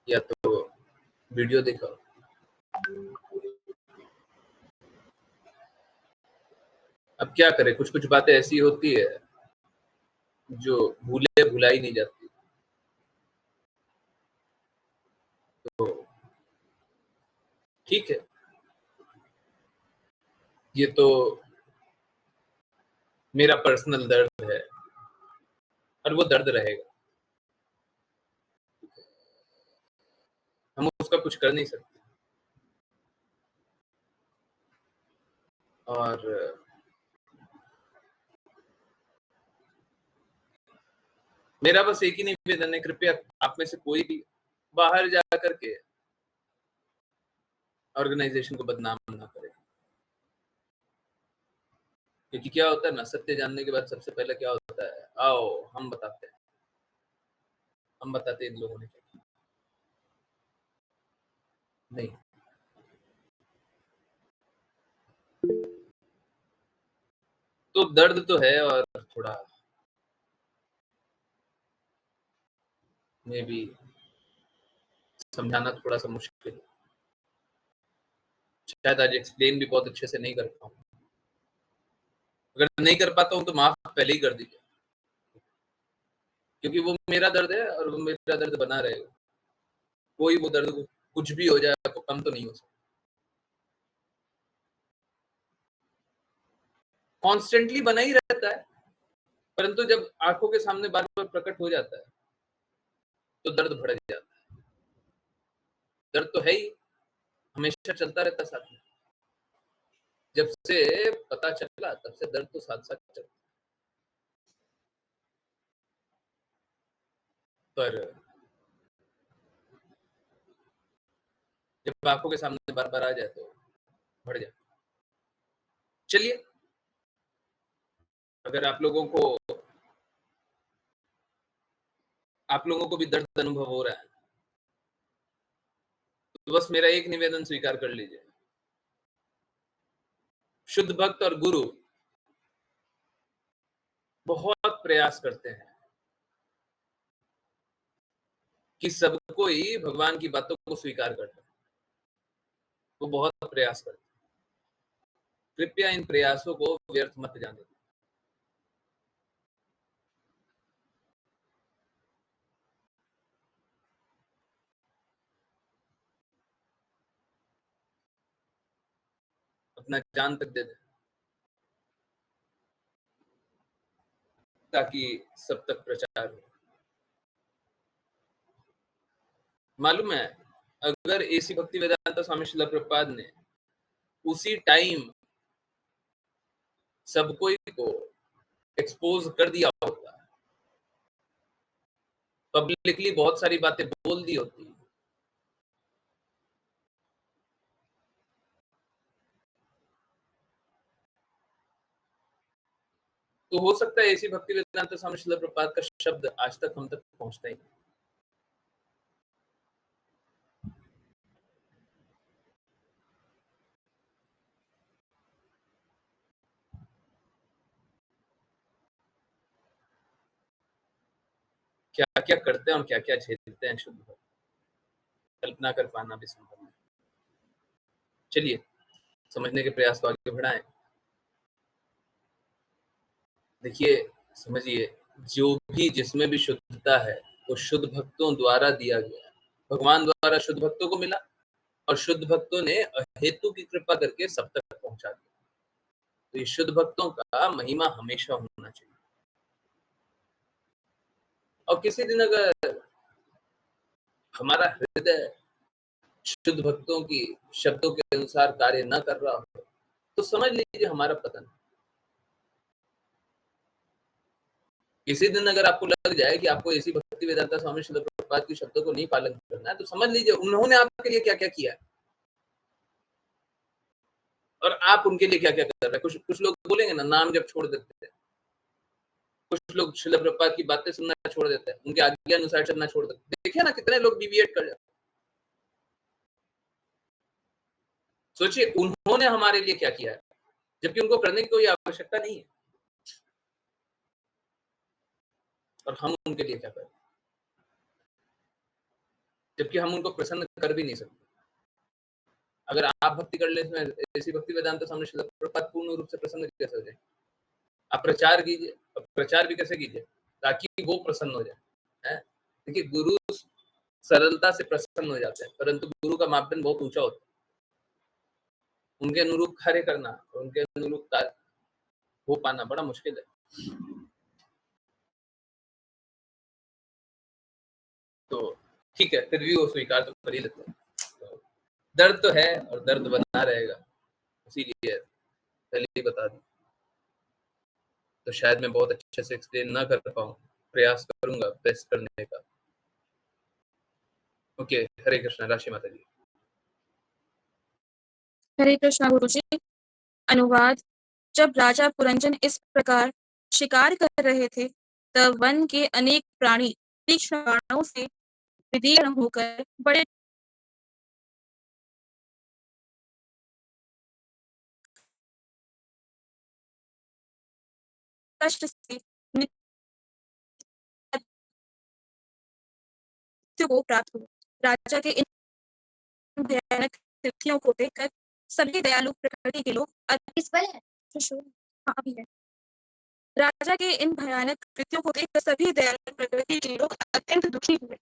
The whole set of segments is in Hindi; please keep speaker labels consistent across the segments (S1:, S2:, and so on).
S1: या तो वीडियो देखो। अब क्या करें, कुछ-कुछ बातें ऐसी होती है जो भुलाई नहीं जाती। तो ठीक है, ये तो मेरा पर्सनल दर्द है और वो दर्द रहेगा। हम उसका कुछ कर नहीं सकते। और मेरा बस एक ही निवेदन है, कृपया आप में से कोई भी बाहर जा कर के ऑर्गेनाइज़ेशन को बदनाम ना करे। क्योंकि क्या होता है ना, सत्य जानने के बाद सबसे पहले क्या होता है, आओ हम बताते हैं इन लोगों ने क्या किया। नहीं, तो दर्द तो है और थोड़ा मेबी समझाना थोड़ा-सा मुश्किल है। शायद आज एक्सप्लेन भी बहुत अच्छे से नहीं कर पाऊँ। अगर नहीं कर पाता हूँ तो माफ़ पहले ही कर दीजिए। क्योंकि वो मेरा दर्द है और वो मेरा दर्द बना रहेगा। कोई वो दर्द कुछ भी हो जाए तो कम तो नहीं हो सकता। कॉन्स्टेंटली बना ही रहता है, परंतु जब आँखों के सामने बार-बार प्रकट हो जाता है, तो दर्द बढ़ जाता है। दर्द तो है ही, हमेशा चलता रहता है साथ में। जब से पता चला तब से दर्द तो साथ-साथ चलता है। पर जब आँखों के सामने बार-बार आ जाए तो बढ़ जाता है। चलिए, अगर आप लोगों को भी दर्द अनुभव हो रहा है, तो बस मेरा एक निवेदन स्वीकार कर लीजिए। शुद्ध भक्त और गुरु बहुत प्रयास करते हैं कि सब कोई भगवान की बातों को स्वीकार कर ले। वो बहुत प्रयास करते हैं। कृपया इन प्रयासों को व्यर्थ मत जाने दें। अपना जान तक दे दें, ताकि सब तक प्रचार हो। मालूम है, अगर एसी भक्ति वेदांता स्वामी श्रील प्रभुपाद ने उसी टाइम सब कोई को एक्सपोज़ कर दिया होता, पब्लिकली बहुत सारी बातें बोल दी होती, तो हो सकता है एसी भक्ति वेदांता स्वामी श्रील प्रभुपाद का शब्द आज तक हम तक पहुँचता ही नहीं। क्या-क्या करते हैं और क्या-क्या झेलते हैं शुद्ध भक्त, कल्पना कर पाना भी संभव नहीं। चलिए, समझने के प्रयास को आगे बढ़ाएँ। देखिए, समझिए, जो भी जिसमें भी शुद्धता है, वो शुद्ध भक्तों द्वारा दिया गया है। भगवान द्वारा शुद्ध भक्तों को मिला और शुद्ध भक्तों ने अहेतु की कृपा करके सब तक पहुँचा दिया। तो ये शुद्ध भक्तों का महिमा हमेशा होना चाहिए। और किसी दिन अगर हमारा हृदय शुद्ध भक्तों की शब्दों के अनुसार कार्य न कर रहा हो, तो समझ लीजिए हमारा पतन। किसी दिन अगर आपको लग जाए कि आपको ऐसी भक्ति वेदांता स्वामी श्रील प्रभुपाद के शब्दों को नहीं पालन करना है, तो समझ लीजिए उन्होंने आपके लिए क्या-क्या किया है और आप उनके लिए क्या-क्या कर रहे हैं। कुछ कुछ लोग बोलेंगे ना, नाम जब छोड़ देते हैं, कुछ लोग श्रील प्रभुपाद की बातें सुनना छोड़ देते हैं, उनके आज्ञा अनुसार चलना छोड़ देते हैं। देखिए ना कितने लोग डिविएट कर जाते हैं। सोचिए उन्होंने हमारे लिए क्या किया है, जबकि उनको करने की कोई आवश्यकता नहीं है और हम उनके लिए क्या करें। जबकि हम उनको प्रसन्न कर भी नहीं सकते। अगर आप भक्ति कर ले इसमें ऐसी भक्ति वेदांत स्वामी श्रील प्रभुपाद पूर्ण रूप से प्रसन्न कैसे हो जाए? आप प्रचार कीजिए, प्रचार भी कैसे कीजिए? ताकि वो प्रसन्न हो जाए, हैं? देखिए गुरु सरलता से प्रसन्न हो जाते हैं, परंतु गुरु का मापदंड बहुत ऊँचा होता है। उनके अनुरूप कार्य करना, उनके अनुरूप कार्य हो पाना बड़ा मुश्किल है। तो ठीक है, फिर भी वो स्वीकार तो कर ही लेते हैं। तो दर्द तो है और दर्द बना रहेगा, इसीलिए पहले ही बता दूँ। तो शायद मैं बहुत अच्छे से एक्सप्लेन ना कर पाऊँ, प्रयास करूँगा बेस्ट करने का। ओके, हरे कृष्णा, राशि माता जी।
S2: हरे कृष्णा गुरुजी। अनुवाद। जब राजा पुरंजन इस प्रकार शिकार कर रहे थे, तब वन के अनेक प्राणी तीक्ष्ण बाणों से विदीर्ण होकर बड़े कष्ट से मृत्यु को प्राप्त हुए। राजा के इन भयानक कृत्यों को देखकर सभी दयालु प्रकृति के लोग हाँ, अभी है। राजा के इन भयानक कृत्यों को देखकर सभी दयालु प्रकृति के लोग अत्यंत दुखी हुए।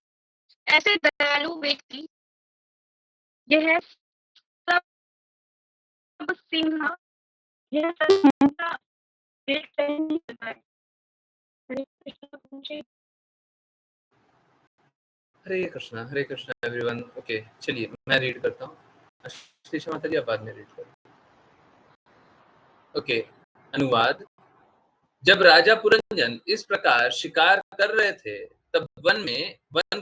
S2: ऐसे दयालु व्यक्ति यह सब सिंह यह सब हिंसा देख सहन नहीं कर पाए। हरे कृष्णा गुरुजी।
S1: हरे कृष्णा एवरीवन। ओके, चलिए मैं रीड करता हूँ। आशीष माता जी आप बाद में रीड करो। ओके, अनुवाद। जब राजा पुरंजन इस प्रकार शिकार कर रहे थे, तब वन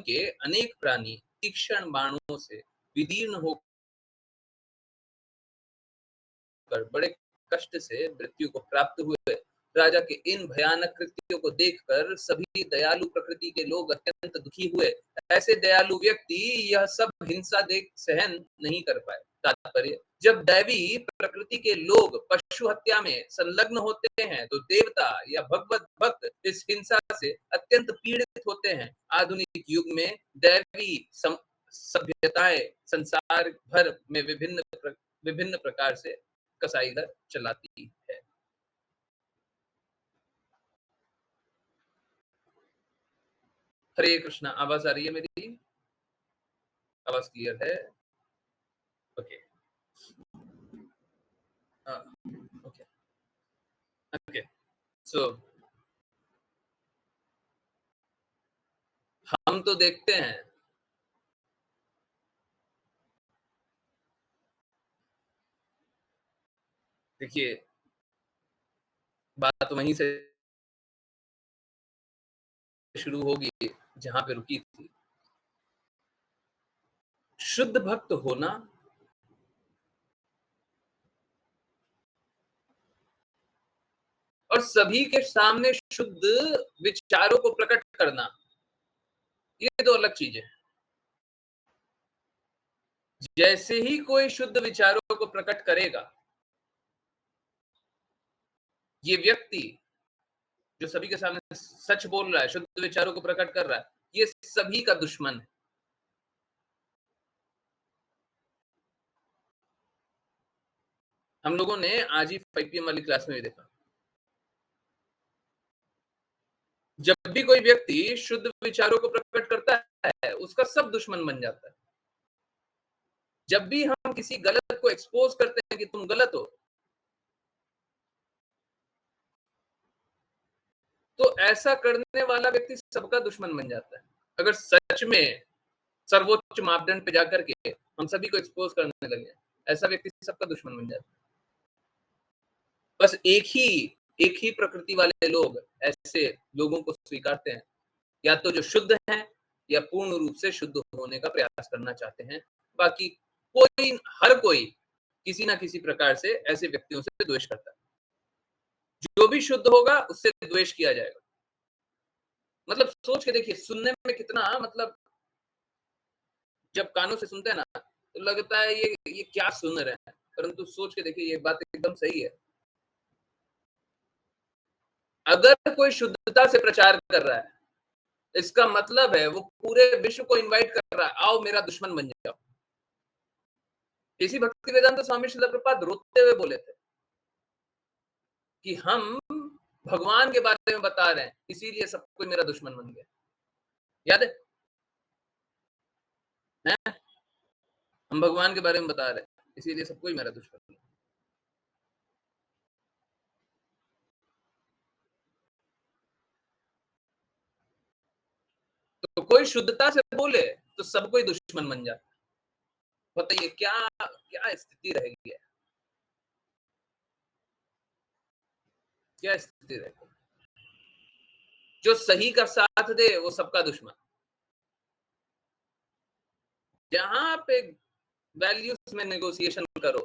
S1: के अनेक प्राणी तीक्ष्ण बाणों से विदीर्ण होकर बड़े कष्ट से मृत्यु को प्राप्त हुए। राजा के इन भयानक कृत्यों को देखकर सभी दयालु प्रकृति के लोग अत्यंत दुखी हुए। ऐसे दयालु व्यक्ति यह सब हिंसा देख सहन नहीं कर पाए। तात्पर्य, जब दैवी प्रकृति के लोग पशु हत्या में संलग्न होते हैं, तो देवता या भगवत भक्त इस हिंसा से अत्यंत पीड़ित होते हैं। आधुनिक युग में दैवी सभ्यताएं संसार भर में विभिन्न प्रकार से कसाईगर चलाती है। हरे कृष्णा। आवाज आ रही है मेरी? आवाज क्लियर है? Okay, okay, okay. सो हम तो देखते हैं देखिए बात वहीं से शुरू होगी जहां पे रुकी थी। शुद्ध भक्त होना और सभी के सामने शुद्ध विचारों को प्रकट करना, ये दो अलग चीजें हैं। जैसे ही कोई शुद्ध विचारों को प्रकट करेगा, ये व्यक्ति जो सभी के सामने सच बोल रहा है, शुद्ध विचारों को प्रकट कर रहा है, ये सभी का दुश्मन है। हम लोगों ने आज ही 5 PM वाली क्लास में भी देखा। जब भी कोई व्यक्ति शुद्ध विचारों को प्रकट करता है, उसका सब दुश्मन बन जाता है। जब भी हम किसी गलत को एक्सपोज करते हैं कि तुम गलत हो, तो ऐसा करने वाला व्यक्ति सबका दुश्मन बन जाता है। अगर सच में सर्वोच्च मापदंड पे जाकर के हम सभी को एक्सपोज करने लगे, ऐसा व्यक्ति सबका दुश्मन बन जाता है। बस एक ही प्रकृति वाले लोग ऐसे लोगों को स्वीकारते हैं, या तो जो शुद्ध हैं या पूर्ण रूप से शुद्ध होने का प्रयास करना चाहते हैं। बाकी हर कोई किसी ना किसी प्रकार से ऐसे व्यक्तियों से द्वेष करता है। जो भी शुद्ध होगा उससे द्वेष किया जाएगा। मतलब सोच के देखिए, सुनने में कितना मतलब, जब कानों से सुनते हैं ना तो लगता है ये क्या सुन रहे हैं, परंतु सोच के देखिए ये बात एकदम सही है। अगर कोई शुद्धता से प्रचार कर रहा है इसका मतलब है वो पूरे विश्व को इनवाइट कर रहा है, आओ मेरा दुश्मन बन जाओ। इसी भक्तिवेदांत स्वामी श्रील प्रभुपाद रोते हुए बोले थे कि हम भगवान के बारे में बता रहे हैं, इसीलिए सब कोई मेरा दुश्मन बन गया। याद है? हैं? हम भगवान के बारे में बता रहे हैं, इसीलिए सब कोई मेरा दुश्मन बन गया। तो कोई शुद्धता से बोले तो सब कोई दुश्मन बन जाता है। बताइए क्या क्या स्थिति रहेगी, क्या स्थिति रहेगी? जो सही का साथ दे वो सबका दुश्मन। जहां पे वैल्यूज में नेगोशिएशन करो,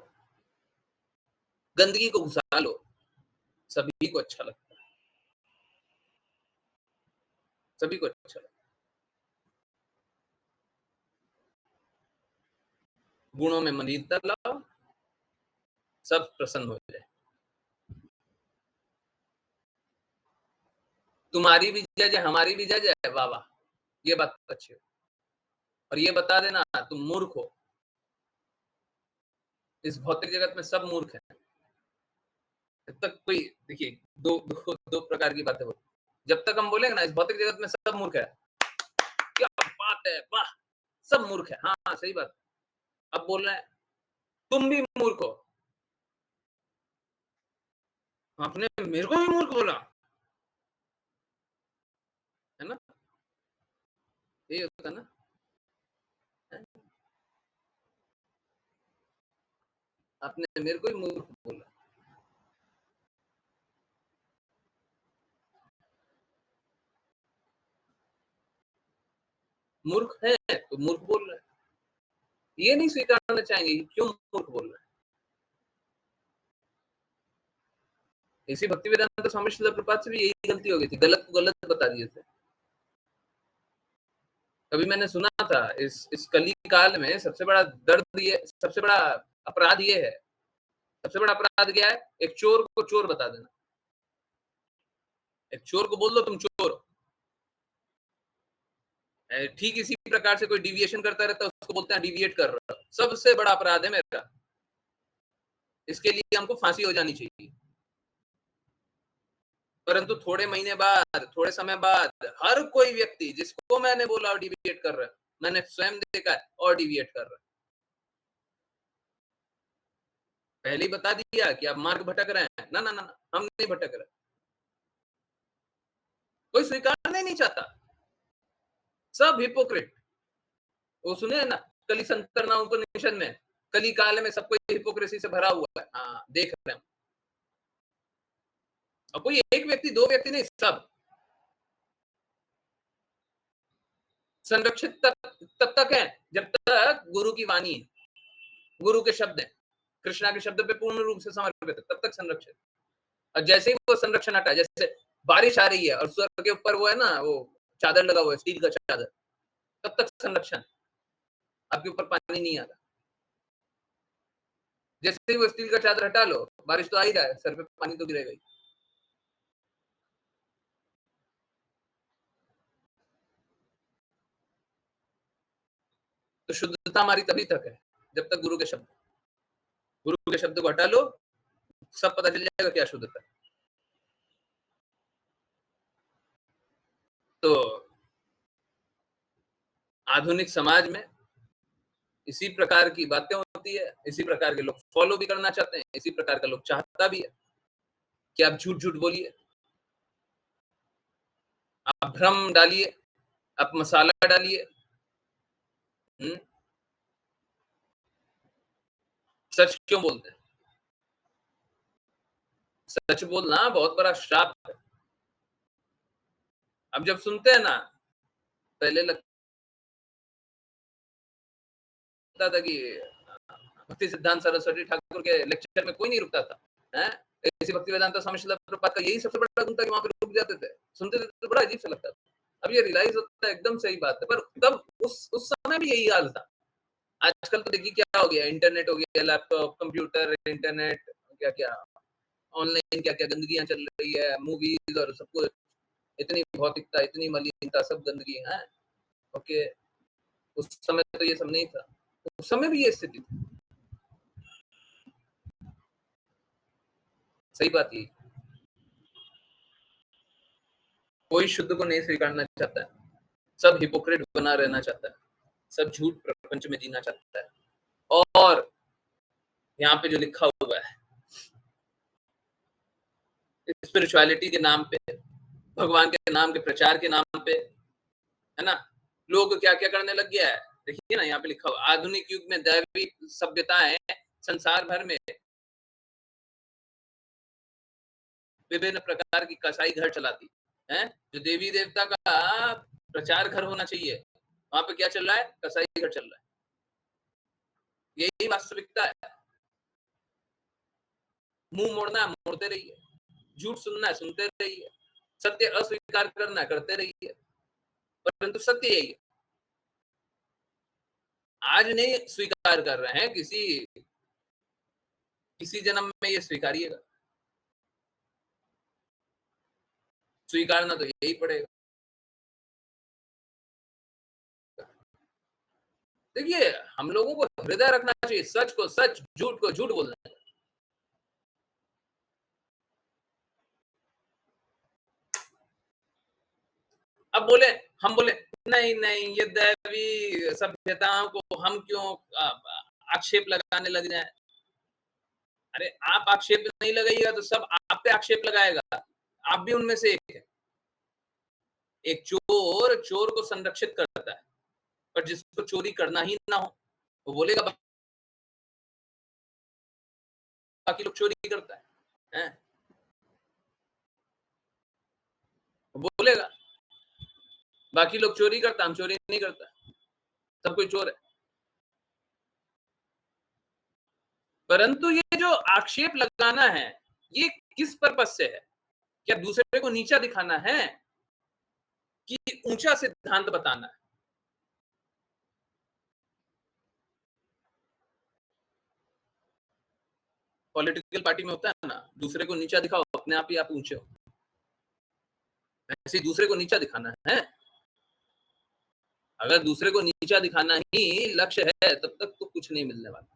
S1: गंदगी को घुसा लो, सभी को अच्छा लगता है, सभी को अच्छा लगता है। गुणों में मलिनता लाओ, सब प्रसन्न हो जाए। तुम्हारी भी जज है, हमारी भी जज है, वाह वाह, ये बात अच्छी है। और ये बता देना तुम मूर्ख हो। इस भौतिक जगत में सब मूर्ख हैं। जब तक कोई देखिए दो प्रकार की बातें होती, जब तक हम बोलेंगे ना इस भौतिक जगत में सब मूर्ख है, क्या बात है, वाह, सब मूर्ख है, हाँ सही बात। अब बोल रहे हैं तुम भी मूर्ख हो, आपने मेरे को भी मूर्ख बोला, है ना? यही होता है ना? आपने मेरे को ही मूर्ख बोला। मूर्ख है तो मूर्ख बोल रहा है, ये नहीं स्वीकारना चाहेंगे क्यों मूर्ख बोल रहा है। इसी भक्ति वेदांत स्वामी श्रील प्रभुपाद से भी यही गलती हो गई थी, गलत को गलत बता दिए थे। कभी मैंने सुना था इस कली काल में सबसे बड़ा दर्द ये, सबसे बड़ा अपराध ये है, सबसे बड़ा अपराध क्या है? एक चोर को चोर बता देना। एक चोर को बोल दो तुम चोर हो। ठीक इसी प्रकार से कोई डिविएशन करता रहता है उसको बोलते हैं डिविएट कर रहा है। सबसे बड़ा अपराध है मेरा, इसके लिए हमको फांसी हो जानी चाहिए। परंतु थोड़े महीने बाद, थोड़े समय बाद हर कोई व्यक्ति जिसको मैंने बोला और डिविएट कर रहा है, मैंने स्वयं देखा है और डिविएट कर रहा है। पहले ही बता दिया कि आप मार्ग भटक रहे हैं, ना ना ना, हम नहीं भटक रहे। कोई स्वीकारना ही नहीं चाहता, सब हिपोक्रेट। वो सुने ना कली संतरना उपनिषद में, कली काल में सब कोई हिपोक्रेसी से भरा हुआ है। हाँ देख रहे हैं। और कोई एक व्यक्ति दो व्यक्ति नहीं, सब संरक्षित तब तक है जब तक गुरु की वाणी है, गुरु के शब्द है, कृष्णा के शब्द पे पूर्ण रूप से समर्पित है, तब तक संरक्षित। और जैसे ही वो संरक्षण हटा, जैसे बारिश आ रही है और स्वर्ग के ऊपर वो है ना, वो चादर लगा हुआ है, स्टील का चादर, तब तक संरक्षण, आपके ऊपर पानी नहीं आ रहा। जैसे ही वो स्टील का चादर हटा लो, बारिश तो आ ही रहा है, सर पे पानी तो गिरेगा ही। तो शुद्धता हमारी तभी तक है जब तक गुरु के शब्द को हटा लो, सब पता चल जाएगा क्या शुद्धता है। तो आधुनिक समाज में इसी प्रकार की बातें होती है, इसी प्रकार के लोग फॉलो भी करना चाहते हैं, इसी प्रकार का लोग चाहता भी है कि आप झूठ झूठ बोलिए, आप भ्रम डालिए, आप मसाला डालिए। सच क्यों बोलते हैं? सच बोलना बहुत बड़ा श्राप है। अब जब सुनते हैं ना, पहले लगता था कि भक्ति सिद्धांत सरस्वती ठाकुर के लेक्चर में कोई नहीं रुकता था, हैं? इसी भक्ति वेदांत स्वामी श्रील प्रभुपाद का यही सबसे बड़ा गुण था कि वहां पे रुक जाते थे, सुनते थे तो बड़ा अजीब सा लगता था। अब ये रियलाइज होता है एकदम सही बात है, पर तब उस समय भी यही हाल था। आजकल तो देखिए क्या हो गया, इंटरनेट हो गया, लैपटॉप, कंप्यूटर, इंटरनेट, क्या क्या ऑनलाइन क्या क्या गंदगियां चल रही है, मूवीज और सब कुछ। इतनी भौतिकता, इतनी मलिनता, सब गंदगी है। ओके, उस समय तो ये सब नहीं था। उस समय भी ये स्थिति थी। सही बात यही। कोई शुद्ध को नहीं स्वीकारना चाहता है, सब हिपोक्रेट बना रहना चाहता है, सब झूठ प्रपंच में जीना चाहता है। और यहाँ पे जो लिखा हुआ है स्पिरिचुअलिटी के नाम पे, भगवान के नाम के प्रचार के नाम पे, है ना, लोग क्या क्या करने लग गया है। देखिए ना, यहाँ पे लिखा हुआ आधुनिक युग में दैवी सभ्यताएं संसार भर में विभिन्न प्रकार की कसाई घर चलाती है। जो देवी देवता का प्रचार घर होना चाहिए, वहां पे क्या चल रहा है? कसाई घर चल रहा है। यही वास्तविकता है। मुंह मोड़ना है, मोड़ते रहिए, झूठ सुनना है, सुनते रहिए, सत्य अस्वीकार करना है, करते रहिए, परंतु सत्य यही है। आज नहीं स्वीकार कर रहे हैं, किसी जन्म में ये स्वीकारिएगा। स्वीकारना तो यही पड़ेगा। देखिए, हम लोगों को हृदय रखना चाहिए, सच को सच, झूठ को झूठ बोलना है। अब हम बोले नहीं नहीं, ये दैवी सभ्यताओं को हम क्यों आक्षेप लगाने लग जाए। अरे आप आक्षेप नहीं लगाइएगा तो सब आप पे आक्षेप लगाएगा। आप भी उनमें से एक है। एक चोर चोर को संरक्षित करता है, पर जिसको चोरी करना ही ना हो वो बोलेगा बाकी लोग चोरी करता है? वो बोलेगा बाकी लोग चोरी करता, हम चोरी नहीं करता, सब कोई चोर है। परंतु ये जो आक्षेप लगाना है, ये किस पर्पस से है? क्या दूसरे को नीचा दिखाना है कि ऊंचा सिद्धांत बताना है? पॉलिटिकल पार्टी में होता है ना, दूसरे को नीचा दिखाओ, अपने आप ही आप ऊंचे हो। ऐसे दूसरे को नीचा दिखाना है। अगर दूसरे को नीचा दिखाना ही लक्ष्य है, तब तक तो कुछ नहीं मिलने वाला।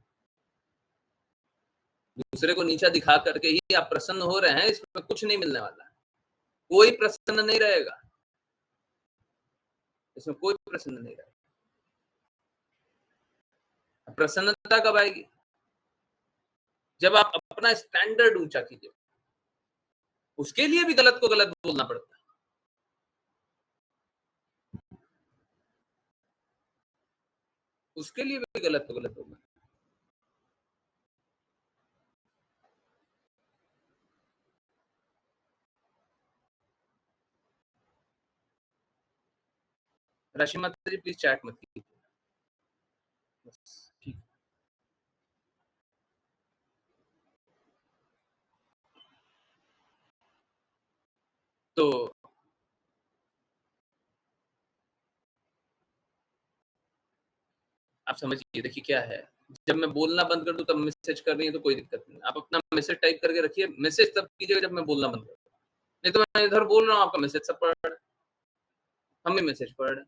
S1: दूसरे को नीचा दिखा करके ही आप प्रसन्न हो रहे हैं, इसमें कुछ नहीं मिलने वाला। कोई प्रसन्न नहीं रहेगा, इसमें कोई प्रसन्न नहीं रहेगा। प्रसन्नता कब आएगी? जब आप अपना स्टैंडर्ड ऊंचा कीजिए। उसके लिए भी गलत को गलत बोलना पड़ता है। उसके लिए भी गलत को गलत बोलना। राशि माता जी प्लीज चैट मत कीजिए। ठीक। तो आप समझिए, देखिए क्या है, जब मैं बोलना बंद कर दूं तब मैसेज कर रही है तो कोई दिक्कत नहीं। आप अपना मैसेज टाइप करके रखिए, मैसेज तब कीजिएगा जब मैं बोलना बंद कर दूं। नहीं तो मैं इधर बोल रहा हूँ, आपका मैसेज सब पढ़ रहा है, हम भी मैसेज पढ़ रहे हैं।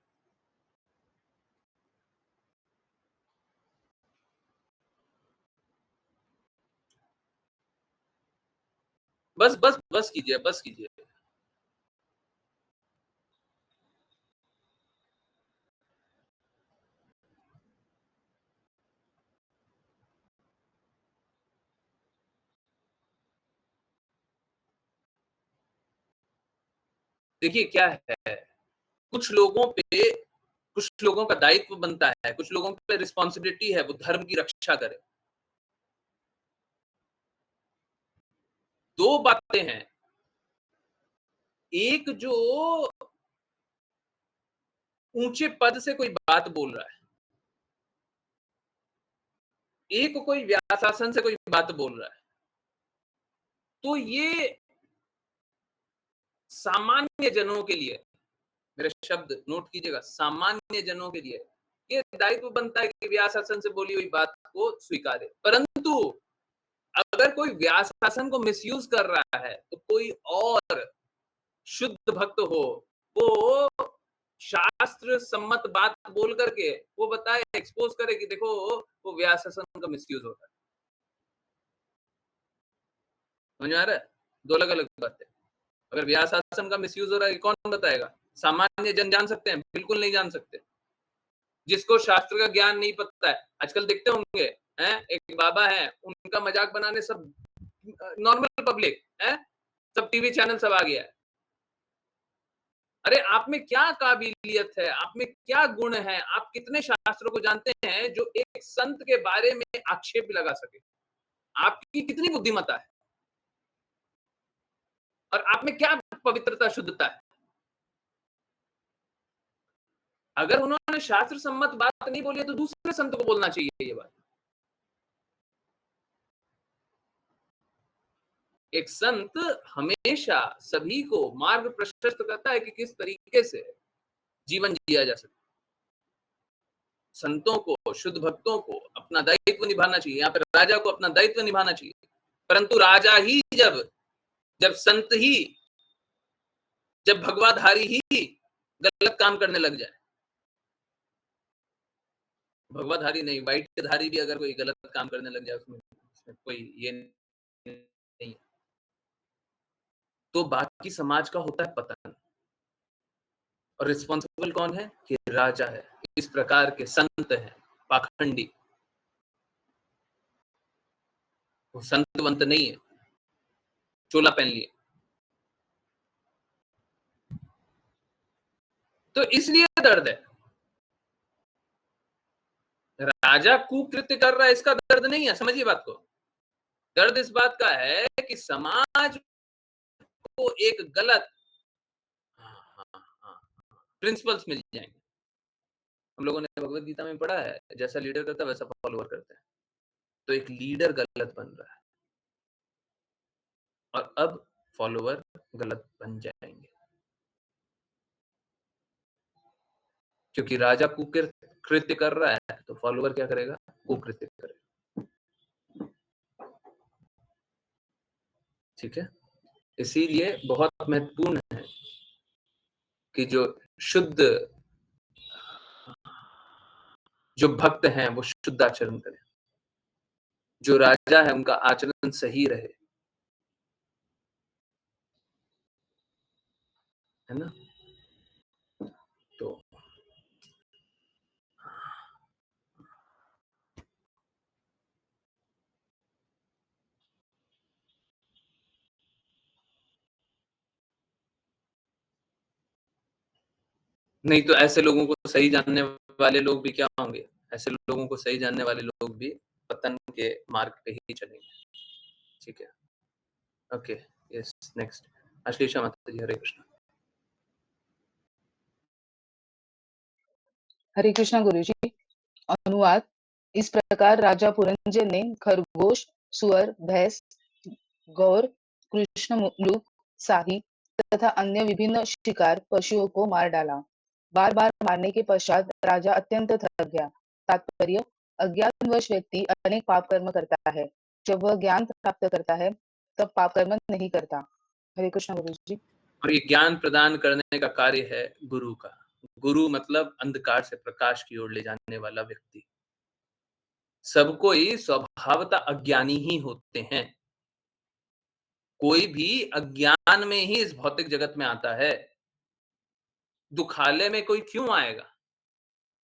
S1: बस बस बस कीजिए, बस कीजिए। देखिए क्या है, कुछ लोगों पे कुछ लोगों का दायित्व बनता है, कुछ लोगों पे रिस्पॉन्सिबिलिटी है, वो धर्म की रक्षा करे। दो बातें हैं, एक जो ऊंचे पद से कोई बात बोल रहा है, एक कोई व्यासासन से कोई बात बोल रहा है, तो ये सामान्य जनों के लिए, मेरे शब्द नोट कीजिएगा, सामान्य जनों के लिए ये दायित्व बनता है कि व्यासासन से बोली हुई बात को स्वीकारे। परंतु अगर कोई व्यासासन को मिसयूज कर रहा है तो कोई और शुद्ध भक्त हो, वो शास्त्र सम्मत बात बोल करके वो बताए, एक्सपोज करे कि देखो वो व्यासासन का मिसयूज हो रहा है। समझ में आ रहा है? दो अलग अलग बातें। अगर व्यासासन का मिसयूज हो रहा है कौन बताएगा? सामान्य जन जान सकते हैं? बिल्कुल नहीं जान सकते। जिसको शास्त्र का ज्ञान नहीं पता है, आजकल देखते होंगे हैं, एक बाबा है, उनका मजाक बनाने सब नॉर्मल पब्लिक है, सब टीवी चैनल सब आ गया है। अरे आप में क्या काबिलियत है, आप में क्या गुण है, आप कितने शास्त्रों को जानते हैं जो एक संत के बारे में आक्षेप लगा सके? आपकी कितनी बुद्धिमत्ता है और आप में क्या पवित्रता शुद्धता है? अगर उन्होंने शास्त्र सम्मत बात नहीं बोली है तो दूसरे संत को बोलना चाहिए ये बात। एक संत हमेशा सभी को मार्ग प्रशस्त करता है कि किस तरीके से जीवन जिया जा सकता है। संतों को, शुद्ध भक्तों को अपना दायित्व निभाना चाहिए। यहाँ पे राजा को अपना दायित्व निभाना चाहिए, परंतु राजा ही जब संत ही, जब भगवाधारी ही गलत काम करने लग जाए, भगवाधारी नहीं, वाइटधारी भी अगर कोई गलत काम करने लग जाए, उसमें कोई ये नहीं है, तो बाकी समाज का होता है पतन। और रिस्पॉन्सिबल कौन है? कि राजा है। इस प्रकार के संत हैं पाखंडी, वो संतवंत नहीं है, चोला पहन लिए। तो इसलिए दर्द है। राजा कुकृत्य कर रहा है इसका दर्द नहीं है, समझिए बात को। दर्द इस बात का है कि समाज को एक गलत प्रिंसिपल्स मिल जाएंगे। हम लोगों ने भगवत गीता में पढ़ा है, जैसा लीडर करता है वैसा फॉलोअर करते हैं। तो एक लीडर गलत बन रहा है और अब फॉलोअर गलत बन जाएंगे, क्योंकि राजा कुकृत्य कर रहा है तो फॉलोअर क्या करेगा? कुकृत्य करेगा। ठीक है, इसीलिए बहुत महत्वपूर्ण है कि जो शुद्ध, जो भक्त हैं वो शुद्ध आचरण करें, जो राजा है उनका आचरण सही रहे, है ना? तो नहीं तो ऐसे लोगों को सही जानने वाले लोग भी क्या होंगे? ऐसे लोगों को सही जानने वाले लोग भी पतन के मार्ग पे ही चलेंगे। ठीक है, ओके, यस, नेक्स्ट आश्लेषा माता जी, हरे कृष्ण।
S3: हरे कृष्णा गुरुजी। अनुवाद। इस प्रकार राजा पुरंजय ने खरगोश, सुअर, भैंस, गौर, कृष्ण मृग, साही तथा अन्य विभिन्न शिकार पशुओं को मार डाला। बार बार मारने के पश्चात राजा अत्यंत थक गया। तात्पर्य: अज्ञानवश व्यक्ति अनेक पाप कर्म करता है। जब वह ज्ञान प्राप्त करता है तब पाप कर्म नहीं करता। हरे कृष्ण गुरुजी।
S1: और ये ज्ञान प्रदान करने का कार्य है गुरु का। गुरु मतलब अंधकार से प्रकाश की ओर ले जाने वाला व्यक्ति। सबको ही स्वभावतः अज्ञानी ही होते हैं। कोई भी अज्ञान में ही इस भौतिक जगत में आता है। दुखालय में कोई क्यों आएगा?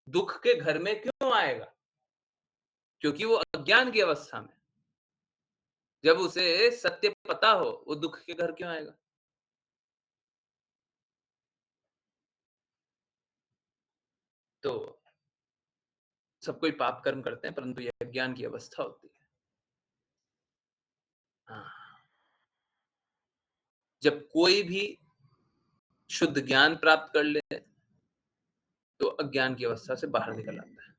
S1: दुख के घर में क्यों आएगा? क्योंकि वो अज्ञान की अवस्था में। जब उसे सत्य पता हो, वो दुख के घर क्यों आएगा? तो सब कोई पाप कर्म करते हैं, परंतु यह अज्ञान की अवस्था होती है। हाँ। जब कोई भी शुद्ध ज्ञान प्राप्त कर ले तो अज्ञान की अवस्था से बाहर निकल आता है।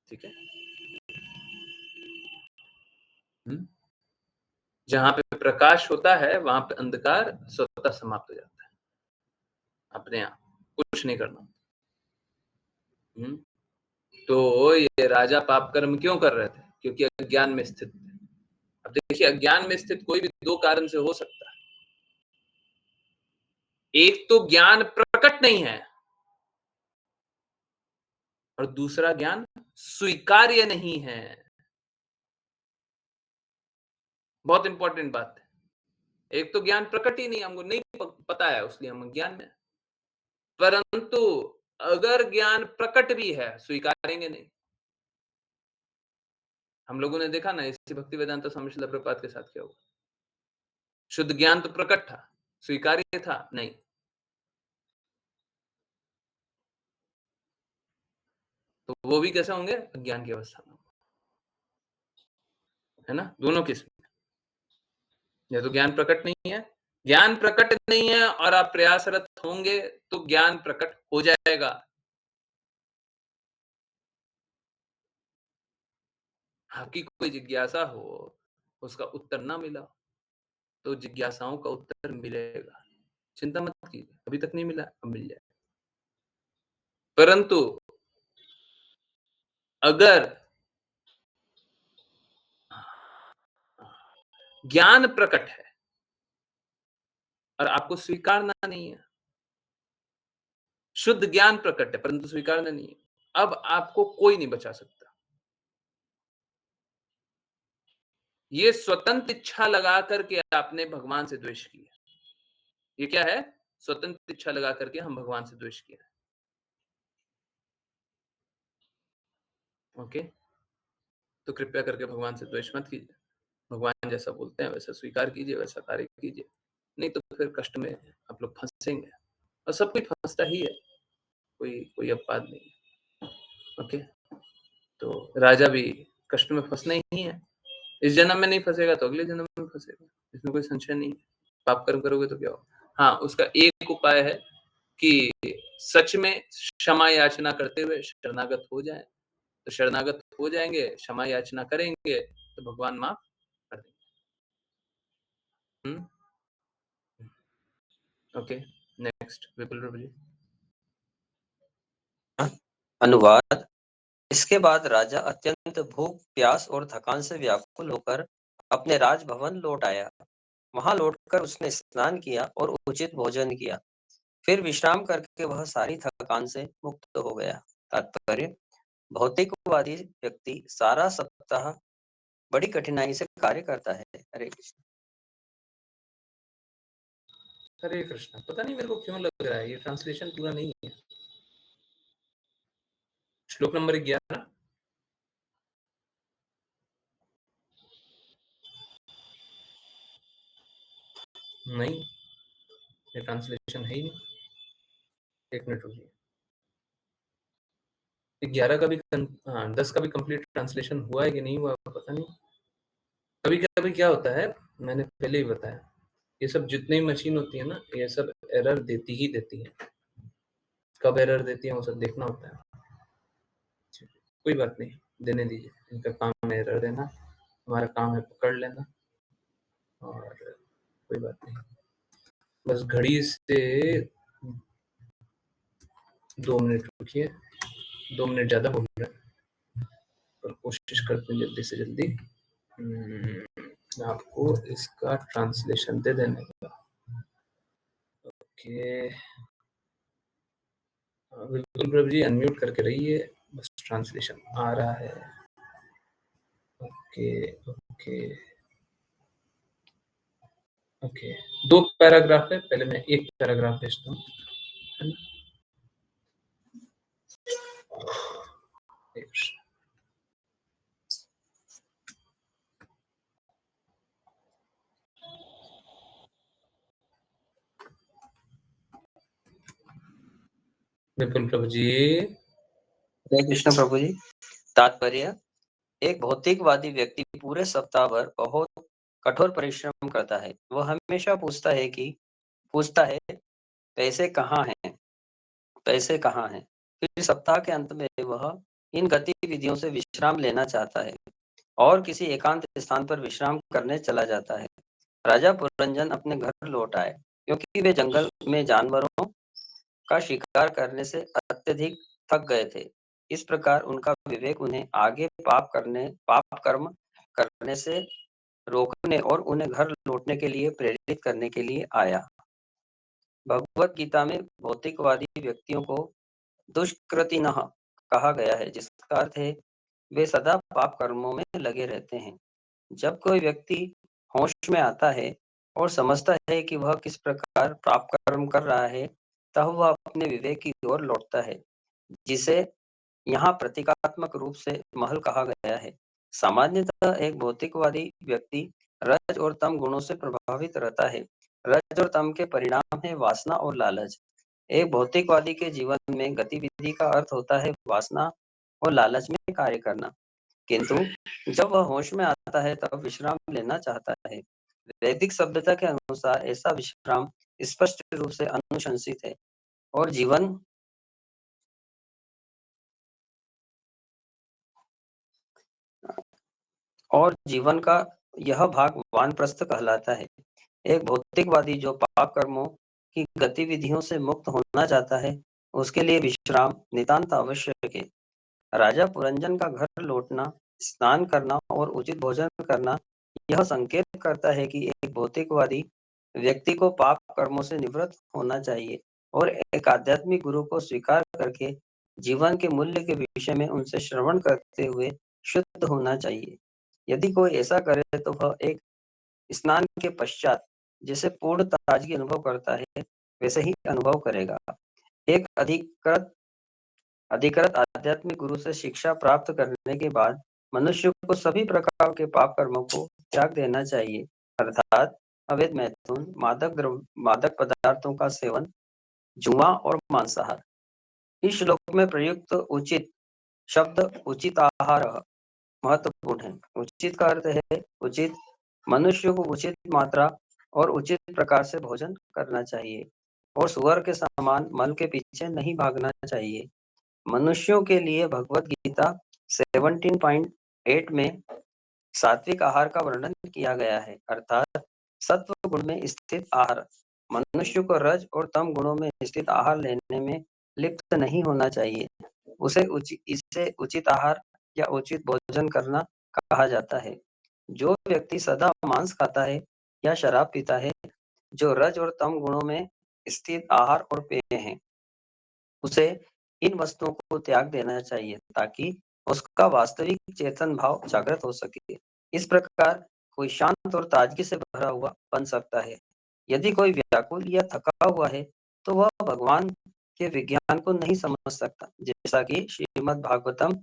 S1: ठीक है, जहां पे प्रकाश होता है वहां पे अंधकार स्वतः समाप्त हो जाता है, अपने आप, कुछ नहीं करना। तो ये राजा पाप कर्म क्यों कर रहे थे? क्योंकि अज्ञान में स्थित थे। अब देखिए, अज्ञान में स्थित कोई भी दो कारण से हो सकता है। एक तो ज्ञान प्रकट नहीं है और दूसरा ज्ञान स्वीकार्य नहीं है। बहुत इंपॉर्टेंट बात है। एक तो ज्ञान प्रकट ही नहीं, हमको नहीं पता है, इसलिए हम अज्ञान में। परंतु अगर ज्ञान प्रकट भी है, स्वीकारेंगे नहीं। हम लोगों ने देखा ना, इसी भक्ति वेदांत स्वामी श्रील प्रभुपाद के साथ क्या हुआ। शुद्ध ज्ञान तो प्रकट था, स्वीकार्य था नहीं। तो वो भी कैसे होंगे? अज्ञान की अवस्था में, है ना? दोनों किस्म। या तो ज्ञान प्रकट नहीं है, ज्ञान प्रकट नहीं है और आप प्रयासरत होंगे तो ज्ञान प्रकट हो जाएगा। आपकी कोई जिज्ञासा हो, उसका उत्तर ना मिला, तो जिज्ञासाओं का उत्तर मिलेगा। चिंता मत कीजिए, अभी तक नहीं मिला, अब मिल जाएगा। परंतु अगर ज्ञान प्रकट है और आपको स्वीकारना नहीं है, शुद्ध ज्ञान प्रकट है परंतु स्वीकारना नहीं है, अब आपको कोई नहीं बचा सकता। ये स्वतंत्र इच्छा लगा करके आपने भगवान से द्वेष किया। ये क्या है? स्वतंत्र इच्छा लगा करके हम भगवान से द्वेष किया। ओके, तो कृपया करके भगवान से द्वेष मत कीजिए। भगवान जैसा बोलते हैं वैसा स्वीकार कीजिए, वैसा कार्य कीजिए, नहीं तो फिर कष्ट में आप लोग फंसेंगे। और सब कोई फंसता ही है, कोई कोई अपवाद नहीं है। ओके, तो राजा भी कष्ट में फंसना ही है। इस जन्म में नहीं फंसेगा तो अगले जन्म में फंसेगा, इसमें कोई संशय नहीं है। पाप कर्म करोगे तो क्या हो। हाँ, उसका एक उपाय है कि सच में क्षमा याचना करते हुए शरणागत हो जाए। तो शरणागत हो जाएंगे, क्षमा याचना करेंगे तो भगवान माफ कर देंगे। ओके, नेक्स्ट विपुल प्रभु जी।
S4: अनुवाद। इसके बाद राजा अत्यंत भूख, प्यास और थकान से व्याकुल होकर अपने राजभवन लौट आया। वहां लौटकर उसने स्नान किया और उचित भोजन किया। फिर विश्राम करके वह सारी थकान से मुक्त हो गया। तात्पर्य: भौतिकवादी व्यक्ति सारा सप्ताह बड़ी कठिनाई से कार्य करता है। हरे कृष्ण।
S1: हरे कृष्ण। पता नहीं मेरे को क्यों लग रहा है ये ट्रांसलेशन पूरा नहीं है। श्लोक नंबर 11। नहीं, ये ट्रांसलेशन है ही नहीं। एक मिनट रुकिए। 11 का भी 10 का भी कंप्लीट ट्रांसलेशन हुआ है कि नहीं हुआ पता नहीं। कभी कभी क्या होता है, मैंने पहले ही बताया, ये सब जितनी मशीन होती है ना, ये सब एरर देती ही देती है। कब एरर देती है वो सब देखना होता है। कोई बात नहीं, देने दीजिए, इनका काम है एरर देना, हमारा काम है पकड़ लेना। और कोई बात नहीं, बस घड़ी से 2 मिनट रुकिए। 2 मिनट ज्यादा बोल रहे हैं, पर कोशिश करते हैं जल्दी से जल्दी आपको इसका ट्रांसलेशन दे देने का। ओके, बिल्कुल प्रभु जी अनम्यूट करके रहिए, बस ट्रांसलेशन आ रहा है। ओके ओके ओके, 2 पैराग्राफ है, पहले मैं एक पैराग्राफ भेजता हूँ। विपुल प्रभु जी।
S4: हरे कृष्ण प्रभु जी। तात्पर्य: एक भौतिकवादी व्यक्ति पूरे सप्ताह भर बहुत कठोर परिश्रम करता है। वह हमेशा पूछता है पैसे कहाँ हैं, पैसे कहाँ हैं। फिर सप्ताह के अंत में वह इन गतिविधियों से विश्राम लेना चाहता है और किसी एकांत स्थान पर विश्राम करने चला जाता है। राजा पुरंजन अपने घर लौट आए क्योंकि वे जंगल में जानवरों का शिकार करने से अत्यधिक थक गए थे। इस प्रकार उनका विवेक उन्हें आगे पाप कर्म करने से रोकने और उन्हें घर लौटने के लिए प्रेरित करने के लिए आया। भगवत गीता में भौतिकवादी व्यक्तियों को दुष्कृतिनः कहा गया है, जिसका अर्थ है वे सदा पाप कर्मों में लगे रहते हैं। जब कोई व्यक्ति होश में आता है और समझता है कि वह किस प्रकार पाप कर्म कर रहा है, तब वह अपने विवेक की ओर लौटता है, जिसे यहाँ प्रतीकात्मक रूप से महल कहा गया है। सामान्यतः एक भौतिकवादी व्यक्ति रज और तम गुणों से प्रभावित रहता है। रज और तम के परिणाम है वासना और लालच। एक भौतिकवादी के जीवन में गतिविधि का अर्थ होता है वासना और लालच में कार्य करना, किंतु जब वह होश में आता है तब विश्राम लेना चाहता है। वैदिक सभ्यता के अनुसार ऐसा विश्राम स्पष्ट रूप से अनुशंसित है और जीवन का यह भाग वानप्रस्थ कहलाता है। एक भौतिकवादी जो पाप कर्मों की गतिविधियों से मुक्त होना चाहता है, उसके लिए विश्राम नितांत आवश्यक है। राजा पुरंजन का घर लौटना, स्नान करना और उचित भोजन करना यह संकेत करता है कि एक भौतिकवादी व्यक्ति को पाप कर्मों से निवृत्त होना चाहिए और एक आध्यात्मिक गुरु को स्वीकार करके जीवन के मूल्य के विषय में उनसे श्रवण करते हुए शुद्ध होना चाहिए। यदि कोई ऐसा करे तो वह एक स्नान के पश्चात जैसे पूर्ण ताजगी अनुभव करता है, वैसे ही अनुभव करेगा। एक अधिकृत आध्यात्मिक गुरु से शिक्षा प्राप्त करने के बाद मनुष्य को सभी प्रकार के पाप कर्मों को त्याग देना चाहिए, अर्थात अवैध मैथुन, मादक पदार्थों का सेवन, जुआ और मांसाहार। इस श्लोक में प्रयुक्त उचित शब्द उचित आहार महत्वपूर्ण है। उचित का अर्थ है उचित। मनुष्य को उचित मात्रा और उचित प्रकार से भोजन करना चाहिए और सुअर के समान मल के पीछे नहीं भागना चाहिए। मनुष्यों के लिए भगवत गीता 17.8 में सात्विक आहार का वर्णन किया गया है, अर्थात सत्व गुण में स्थित आहार। मनुष्य को रज और तम गुणों में स्थित आहार लेने में लिप्त नहीं होना चाहिए। इसे उचित आहार या उचित भोजन करना कहा जाता है। जो व्यक्ति सदा मांस खाता है या शराब पीता है, जो रज और तम गुणों में स्थित आहार और पेय हैं, उसे इन वस्तुओं को त्याग देना चाहिए ताकि उसका वास्तविक चेतन भाव जागृत हो सके। इस प्रकार कोई शांत और ताजगी से भरा हुआ बन सकता है। यदि कोई व्याकुल या थका हुआ है तो वह भगवान के विज्ञान को नहीं समझ सकता, जैसा कि श्रीमद् भागवतम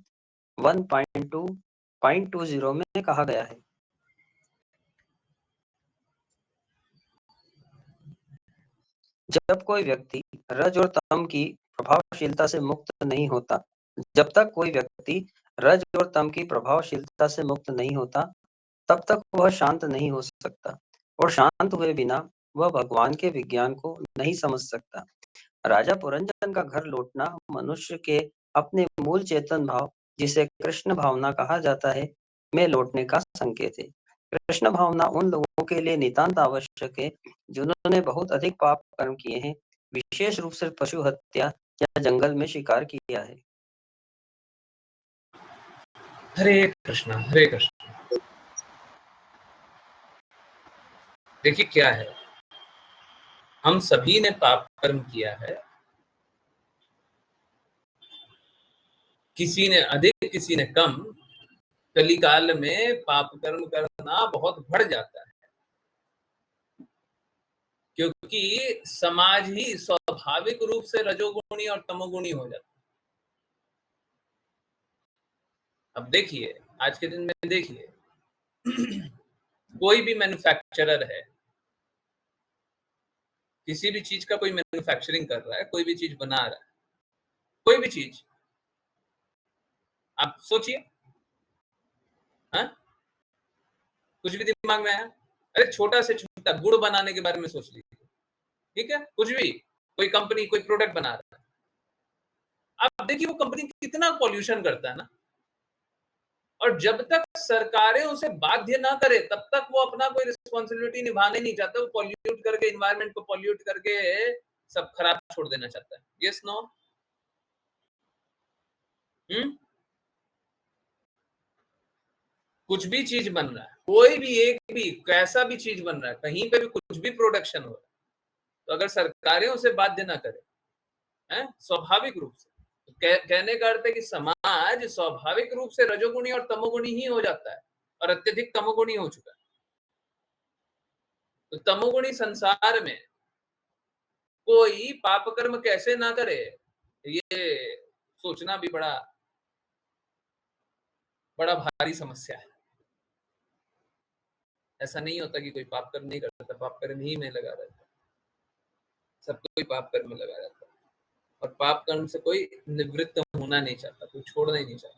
S4: 1.2.20 में कहा गया है। जब कोई व्यक्ति रज और तम की प्रभावशीलता से मुक्त नहीं होता जब तक कोई व्यक्ति रज और तम की प्रभावशीलता से मुक्त नहीं होता, तब तक वह शांत नहीं हो सकता और शांत हुए बिना वह भगवान के विज्ञान को नहीं समझ सकता। राजा पुरंजन का घर लौटना मनुष्य के अपने मूल चेतन भाव, जिसे कृष्ण भावना कहा जाता है, में लौटने का संकेत है। कृष्ण भावना उन लोगों के लिए नितांत आवश्यक है जिन्होंने बहुत अधिक पाप कर्म किए हैं, विशेष रूप से पशु हत्या या जंगल में शिकार किया है।
S1: हरे कृष्णा हरे कृष्णा। देखिए क्या है, हम सभी ने पाप कर्म किया है, किसी ने अधिक किसी ने कम। कलिकाल में पाप कर्म करना बहुत बढ़ जाता है, क्योंकि समाज ही स्वाभाविक रूप से रजोगुणी और तमोगुणी हो जाता है। अब देखिए, आज के दिन में देखिए, कोई भी मैन्युफैक्चरर है, किसी भी चीज का कोई मैन्युफैक्चरिंग कर रहा है, कोई भी चीज बना रहा है, कोई भी चीज, आप सोचिए, हाँ, कुछ भी दिमाग में आया? अरे छोटा से छोटा गुड़ बनाने के बारे में सोच लीजिए, ठीक है, कुछ भी, कोई कंपनी कोई प्रोडक्ट बना रहा है, आप देखिए वो कंपनी कितना पॉल्यूशन करता है ना। और जब तक सरकारें उसे बाध्य ना करे तब तक वो अपना कोई रिस्पॉन्सिबिलिटी निभाने नहीं चाहता, वो पॉल्यूट करके एनवायरनमेंट को पॉल्यूट करके सब खराब छोड़ देना चाहता है। Yes no? कुछ भी चीज बन रहा है, कोई भी एक भी कैसा भी चीज बन रहा है, कहीं पे भी कुछ भी प्रोडक्शन हो रहा है, तो अगर सरकारें उसे बाध्य ना करें, हैं, स्वाभाविक रूप से, तो कहने का अर्थ है कि समाज स्वाभाविक रूप से रजोगुणी और तमोगुणी ही हो जाता है, और अत्यधिक तमोगुणी हो चुका है। तो तमोगुणी संसार में कोई पाप कर्म कैसे ना करे, ये सोचना भी बड़ा भारी समस्या है। ऐसा नहीं होता कि कोई पाप कर्म नहीं करता, पाप कर्म ही में लगा रहता है, सब कोई पाप कर्म में लगा रहता है, और पाप कर्म से कोई निवृत्त होना नहीं चाहता, कोई छोड़ना ही नहीं चाहता।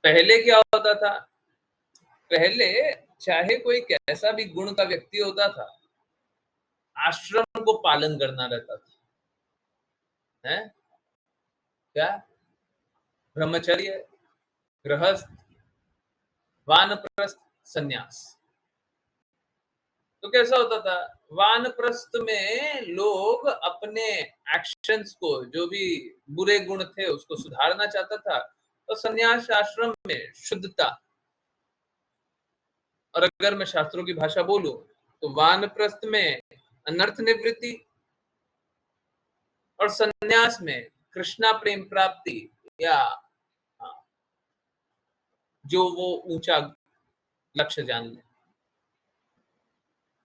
S1: पहले क्या होता था, पहले चाहे कोई कैसा भी गुण का व्यक्ति होता था, आश्रम को पालन करना रहता था, है क्या, ब्रह्मचर्य, गृहस्थ, वानप्रस्थ, सन्यास। तो कैसा होता था, वानप्रस्थ में लोग अपने एक्शंस को, जो भी बुरे गुण थे उसको सुधारना चाहता था, तो सन्यास आश्रम में शुद्धता, और अगर मैं शास्त्रों की भाषा बोलूं तो वानप्रस्थ में अनर्थ निवृत्ति, और सन्यास में कृष्णा प्रेम प्राप्ति, या जो वो ऊंचा लक्ष्य जान ले।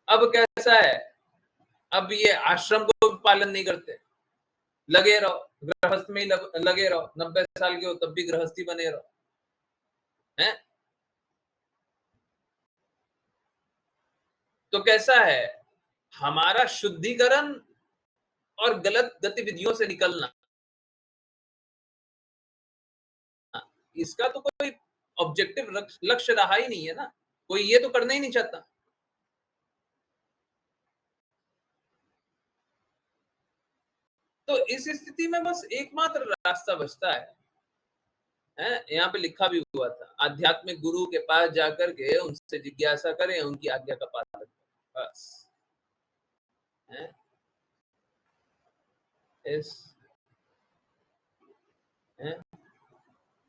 S1: अब कैसा है, अब ये आश्रम को पालन नहीं करते, लगे रहो गृहस्थ में ही लगे रहो, 90 साल के हो तब भी गृहस्थी बने रहो, हैं। तो कैसा है, हमारा शुद्धिकरण और गलत गतिविधियों से निकलना, इसका तो कोई ऑब्जेक्टिव लक्ष्य रहा ही नहीं है ना, कोई ये तो करना ही नहीं चाहता। तो इस स्थिति में बस एकमात्र रास्ता बचता है, यहाँ पे लिखा भी हुआ था, आध्यात्मिक गुरु के पास जाकर के उनसे जिज्ञासा करें, उनकी आज्ञा का पालन करें, बस।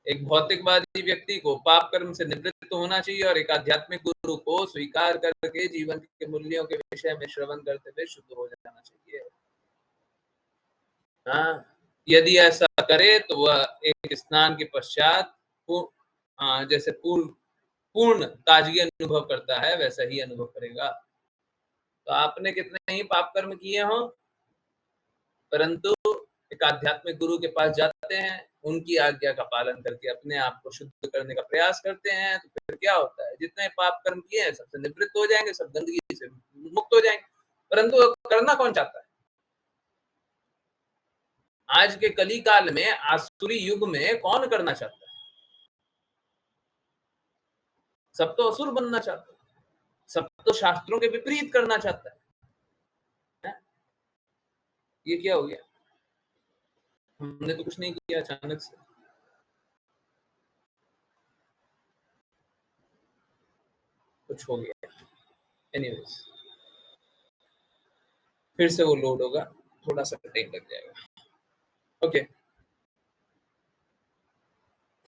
S1: एक भौतिकवादी व्यक्ति को पाप कर्म से निवृत्त होना चाहिए, और एक आध्यात्मिक गुरु को स्वीकार करके जीवन के मूल्यों के विषय में श्रवण करते हुए शुद्ध हो जाना चाहिए। हाँ, यदि ऐसा करे तो वह एक स्नान के पश्चात जैसे पूर्ण ताजगी अनुभव करता है, वैसा ही अनुभव करेगा। तो आपने कितने ही पाप कर्म किए हों, परंतु एक आध्यात्मिक गुरु के पास जाते हैं, उनकी आज्ञा का पालन करके अपने आप को शुद्ध करने का प्रयास करते हैं, तो फिर क्या होता है, जितने पाप कर्म किए हैं सबसे निवृत्त हो जाएंगे, सब गंदगी से मुक्त हो जाएंगे। परंतु करना कौन चाहता है? आज के कली काल में, आसुरी युग में कौन करना चाहता है? सब तो असुर बनना चाहता है, सब तो शास्त्रों के विपरीत करना चाहता है। ये क्या हो गया? हमने तो कुछ नहीं किया, अचानक से कुछ हो गया। एनीवेज, फिर से वो लोड होगा, थोड़ा सा टाइम लग जाएगा। ओके,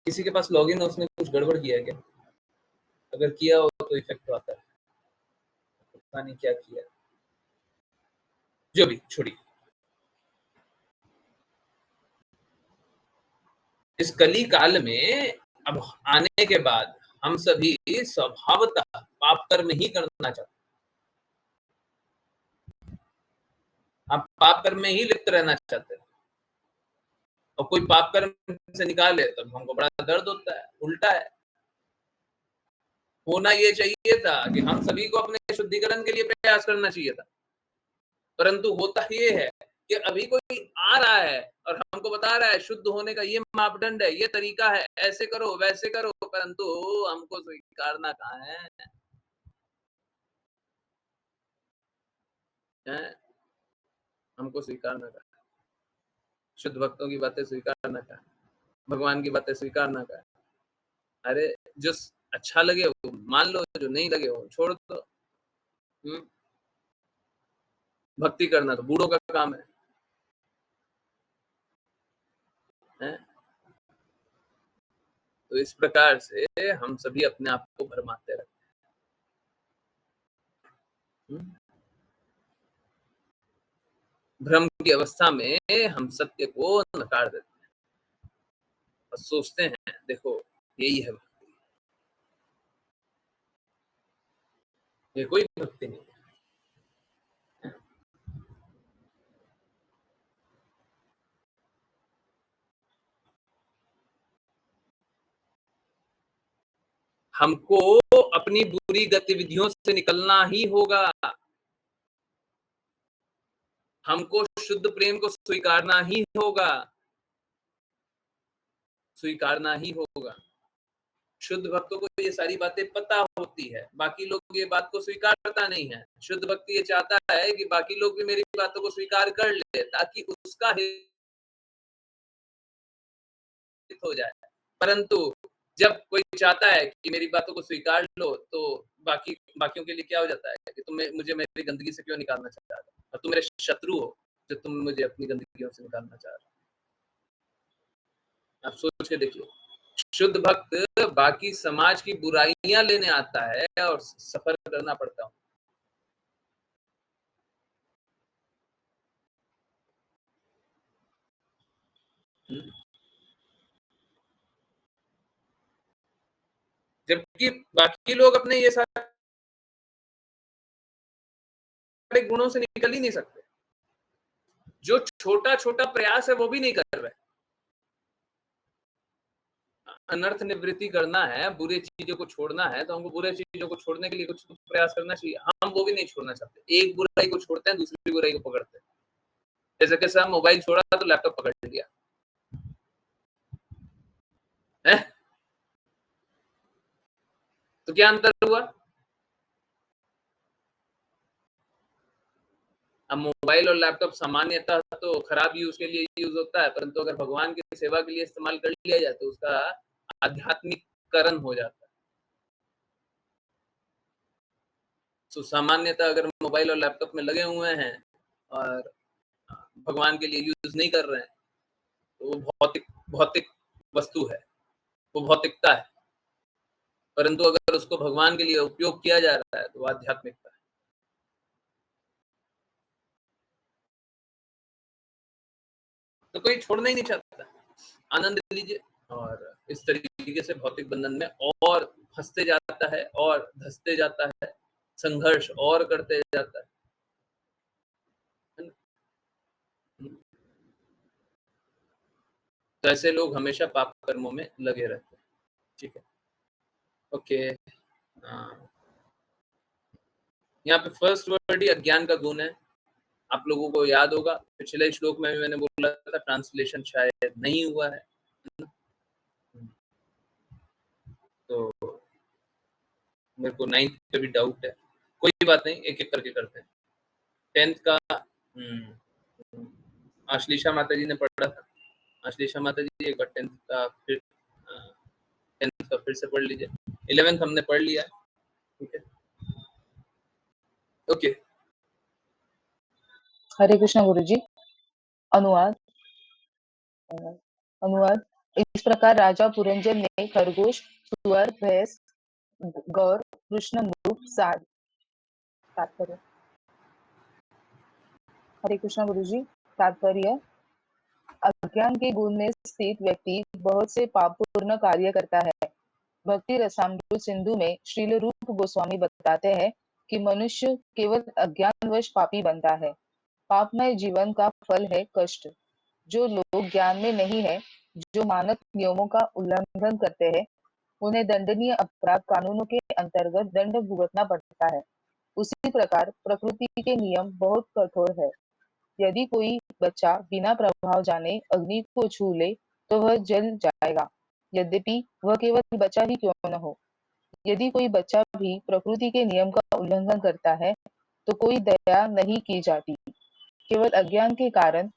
S1: किसी के पास लॉगिन है, उसने कुछ गड़बड़ किया है क्या? अगर किया हो तो इफेक्ट तो आता है, पता नहीं क्या किया, जो भी छोड़िए। इस कली काल में अब आने के बाद हम सभी स्वभावतः पाप कर्म ही करना चाहते हैं, हम पाप कर्म में ही लिप्त रहना चाहते हैं, और कोई पाप कर्म से निकाले तब हमको बड़ा दर्द होता है। उल्टा है, होना ये चाहिए था कि हम सभी को अपने शुद्धिकरण के लिए प्रयास करना चाहिए था, परंतु होता ये है कि अभी कोई आ रहा है और हमको बता रहा है शुद्ध होने का ये मापदंड है, ये तरीका है, ऐसे करो वैसे करो, परंतु हमको स्वीकारना कहाँ है? हमको स्वीकारना कहाँ है? शुद्ध भक्तों की बातें स्वीकारना कहाँ है? भगवान की बातें स्वीकारना कहाँ है? अरे जो अच्छा लगे वो मान लो, जो नहीं लगे वो छोड़ दो। भक्ति करना तो बूढ़ों का काम है, हैं? तो इस प्रकार से हम सभी अपने आप को भरमाते रहते हैं। भ्रम की अवस्था में हम सत्य को नकार देते हैं और सोचते हैं देखो यही है भक्ति, ये कोई भक्ति नहीं है। हमको अपनी बुरी गतिविधियों से निकलना ही होगा, हमको शुद्ध प्रेम को स्वीकारना ही होगा, स्वीकारना ही होगा। शुद्ध भक्तों को ये सारी बातें पता होती है, बाकी लोग ये बात को स्वीकारता नहीं है। शुद्ध भक्त ये चाहता है कि बाकी लोग भी मेरी बातों को स्वीकार कर ले ताकि उसका हित हो जाए। परंतु जब कोई चाहता है कि मेरी बातों को स्वीकार लो तो बाकियों के लिए क्या हो जाता है कि तुम मुझे मेरी गंदगी से क्यों निकालना चाह रहे हो और तुम मेरे शत्रु हो जो तुम मुझे अपनी गंदगियों से निकालना चाह रहे हो। आप सोच के देखिए, शुद्ध भक्त बाकी समाज की बुराइयां लेने आता है और सफर करना पड़ता है। जबकि बाकी लोग अपने ये सारे गुणों से निकल ही नहीं सकते। जो छोटा-छोटा प्रयास है वो भी नहीं कर रहे। अनर्थ निवृत्ति करना है, बुरी चीजों को छोड़ना है तो हमको बुरी चीजों को छोड़ने के लिए कुछ प्रयास करना चाहिए। हम वो भी नहीं छोड़ना चाहते। एक बुराई को छोड़ते हैं, दूसरी बुराई को पकड़ते हैं। जैसे कि सर मोबाइल छोड़ा तो लैपटॉप पकड़ लिया। है? तो क्या अंतर हुआ? अब मोबाइल और लैपटॉप सामान्यतः तो खराब यूज के लिए यूज होता है, परंतु अगर भगवान की सेवा के लिए इस्तेमाल कर लिया जाए तो उसका आध्यात्मिककरण हो जाता है। तो सामान्यतः अगर मोबाइल और लैपटॉप में लगे हुए हैं और भगवान के लिए यूज नहीं कर रहे हैं तो वो भौतिक वस्तु है, वो भौतिकता है। परंतु अगर उसको भगवान के लिए उपयोग किया जा रहा है तो वो आध्यात्मिकता है। तो कोई छोड़ना ही नहीं चाहता। आनंद लीजिए और इस तरीके से भौतिक बंधन में और फंसते जाता है और धंसते जाता है, संघर्ष और करते जाता है। तो ऐसे लोग हमेशा पाप कर्मों में लगे रहते हैं। ठीक है, ओके। यहाँ पे फर्स्ट वर्ड ही अज्ञान का गुण है। आप लोगों को याद होगा पिछले श्लोक में भी मैंने बोला था ट्रांसलेशन शायद नहीं हुआ है। तो मेरे को 9th पे भी डाउट है, कोई बात नहीं, एक एक करके करते हैं। 10th का आश्लेषा माता जी ने पढ़ा था। आश्लेषा माता जी एक बार 10th का फिर 10th का फिर से पढ़ लीजिए। 11th हमने पढ़ लिया है, ठीक है, ओके।
S3: हरे कृष्णा गुरुजी। अनुवाद अनुवाद इस प्रकार राजा पुरंजन ने खरगोश, सुअर, भैंस, गौर, कृष्ण मृग, सार तात्पर्य। हरे कृष्णा गुरुजी। तात्पर्य, अज्ञान के गुण में स्थित व्यक्ति बहुत से पापपूर्ण कार्य करता है। भक्ति रसामृत सिंधु में श्रील रूप गोस्वामी बताते हैं कि मनुष्य केवल अज्ञानवश पापी बनता है। पापमय जीवन का फल है कष्ट। जो लोग ज्ञान में नहीं है, जो मानक नियमों का उल्लंघन करते हैं, उन्हें दंडनीय अपराध कानूनों के अंतर्गत दंड भुगतना पड़ता है। उसी प्रकार प्रकृति के नियम बहुत कठोर है। यदि कोई बच्चा बिना प्रभाव जाने अग्नि को छू ले तो वह जल जाएगा, यद्यपि वह केवल बच्चा ही क्यों न हो। यदि कोई बच्चा भी प्रकृति के नियम का उल्लंघन करता है तो कोई दया नहीं की जाती। केवल अज्ञान के कारण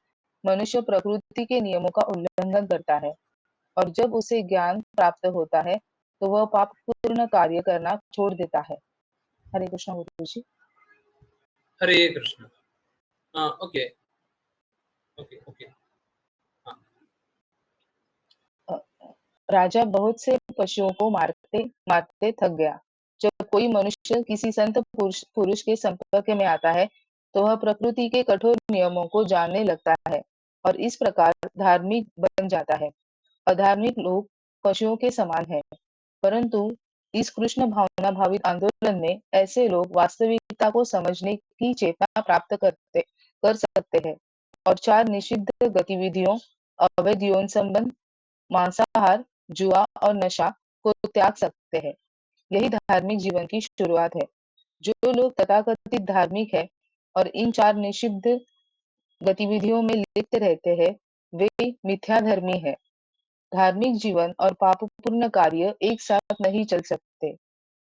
S3: मनुष्य प्रकृति के नियमों का उल्लंघन करता है और जब उसे ज्ञान प्राप्त होता है तो वह पापपूर्ण कार्य करना छोड़ देता है। Hare Krishna guru ji.
S1: Hare Krishna. Okay okay okay. हाँ
S3: राजा बहुत से पशुओं को मारते मारते थक गया। जब कोई मनुष्य किसी संत पुरुष के संपर्क में आता है, तो वह प्रकृति के कठोर नियमों को जानने लगता है और इस प्रकार धार्मिक बन जाता है। अधार्मिक लोग पशुओं के समान हैं, परंतु इस कृष्ण भावना भावित आंदोलन में ऐसे लोग वास्तविकता को समझने की चेतना प्राप्त कर सकते हैं और 4 निषिद्ध गतिविधियों अवैध यौन संबंध, मांसाहार, जुआ और नशा को त्याग सकते हैं। यही धार्मिक जीवन की शुरुआत है। जो लोग तथाकथित धार्मिक है और इन 4 निषिद्ध गतिविधियों में लिप्त रहते हैं, वे मिथ्याधर्मी है। धार्मिक जीवन और पापपूर्ण कार्य एक साथ नहीं चल सकते।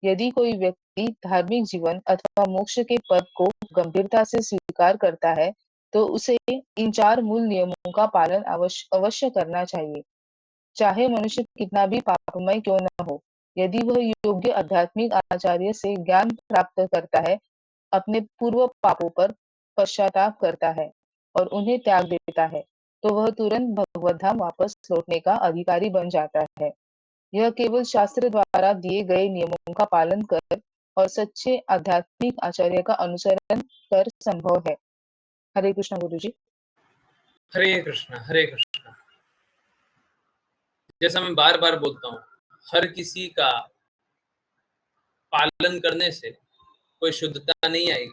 S3: यदि कोई व्यक्ति धार्मिक जीवन अथवा मोक्ष के पद को गंभीरता से स्वीकार करता है, तो उसे इन 4 मूल नियमों का पालन अवश्य करना चाहिए। चाहे मनुष्य कितना भी पापमय क्यों न हो, यदि वह योग्य आध्यात्मिक आचार्य से ज्ञान प्राप्त करता है, अपने पूर्व पापों पर पश्चाताप करता है और उन्हें त्याग देता है, तो वह तुरंत भगवत धाम वापस लौटने का अधिकारी बन जाता है। यह केवल शास्त्र द्वारा दिए गए नियमों का पालन कर और सच्चे आध्यात्मिक आचार्य का अनुसरण कर संभव है। हरे कृष्ण गुरु जी।
S1: हरे कृष्ण हरे कृष्ण। जैसा मैं बार बार बोलता हूँ, हर किसी का पालन करने से कोई शुद्धता नहीं आएगी।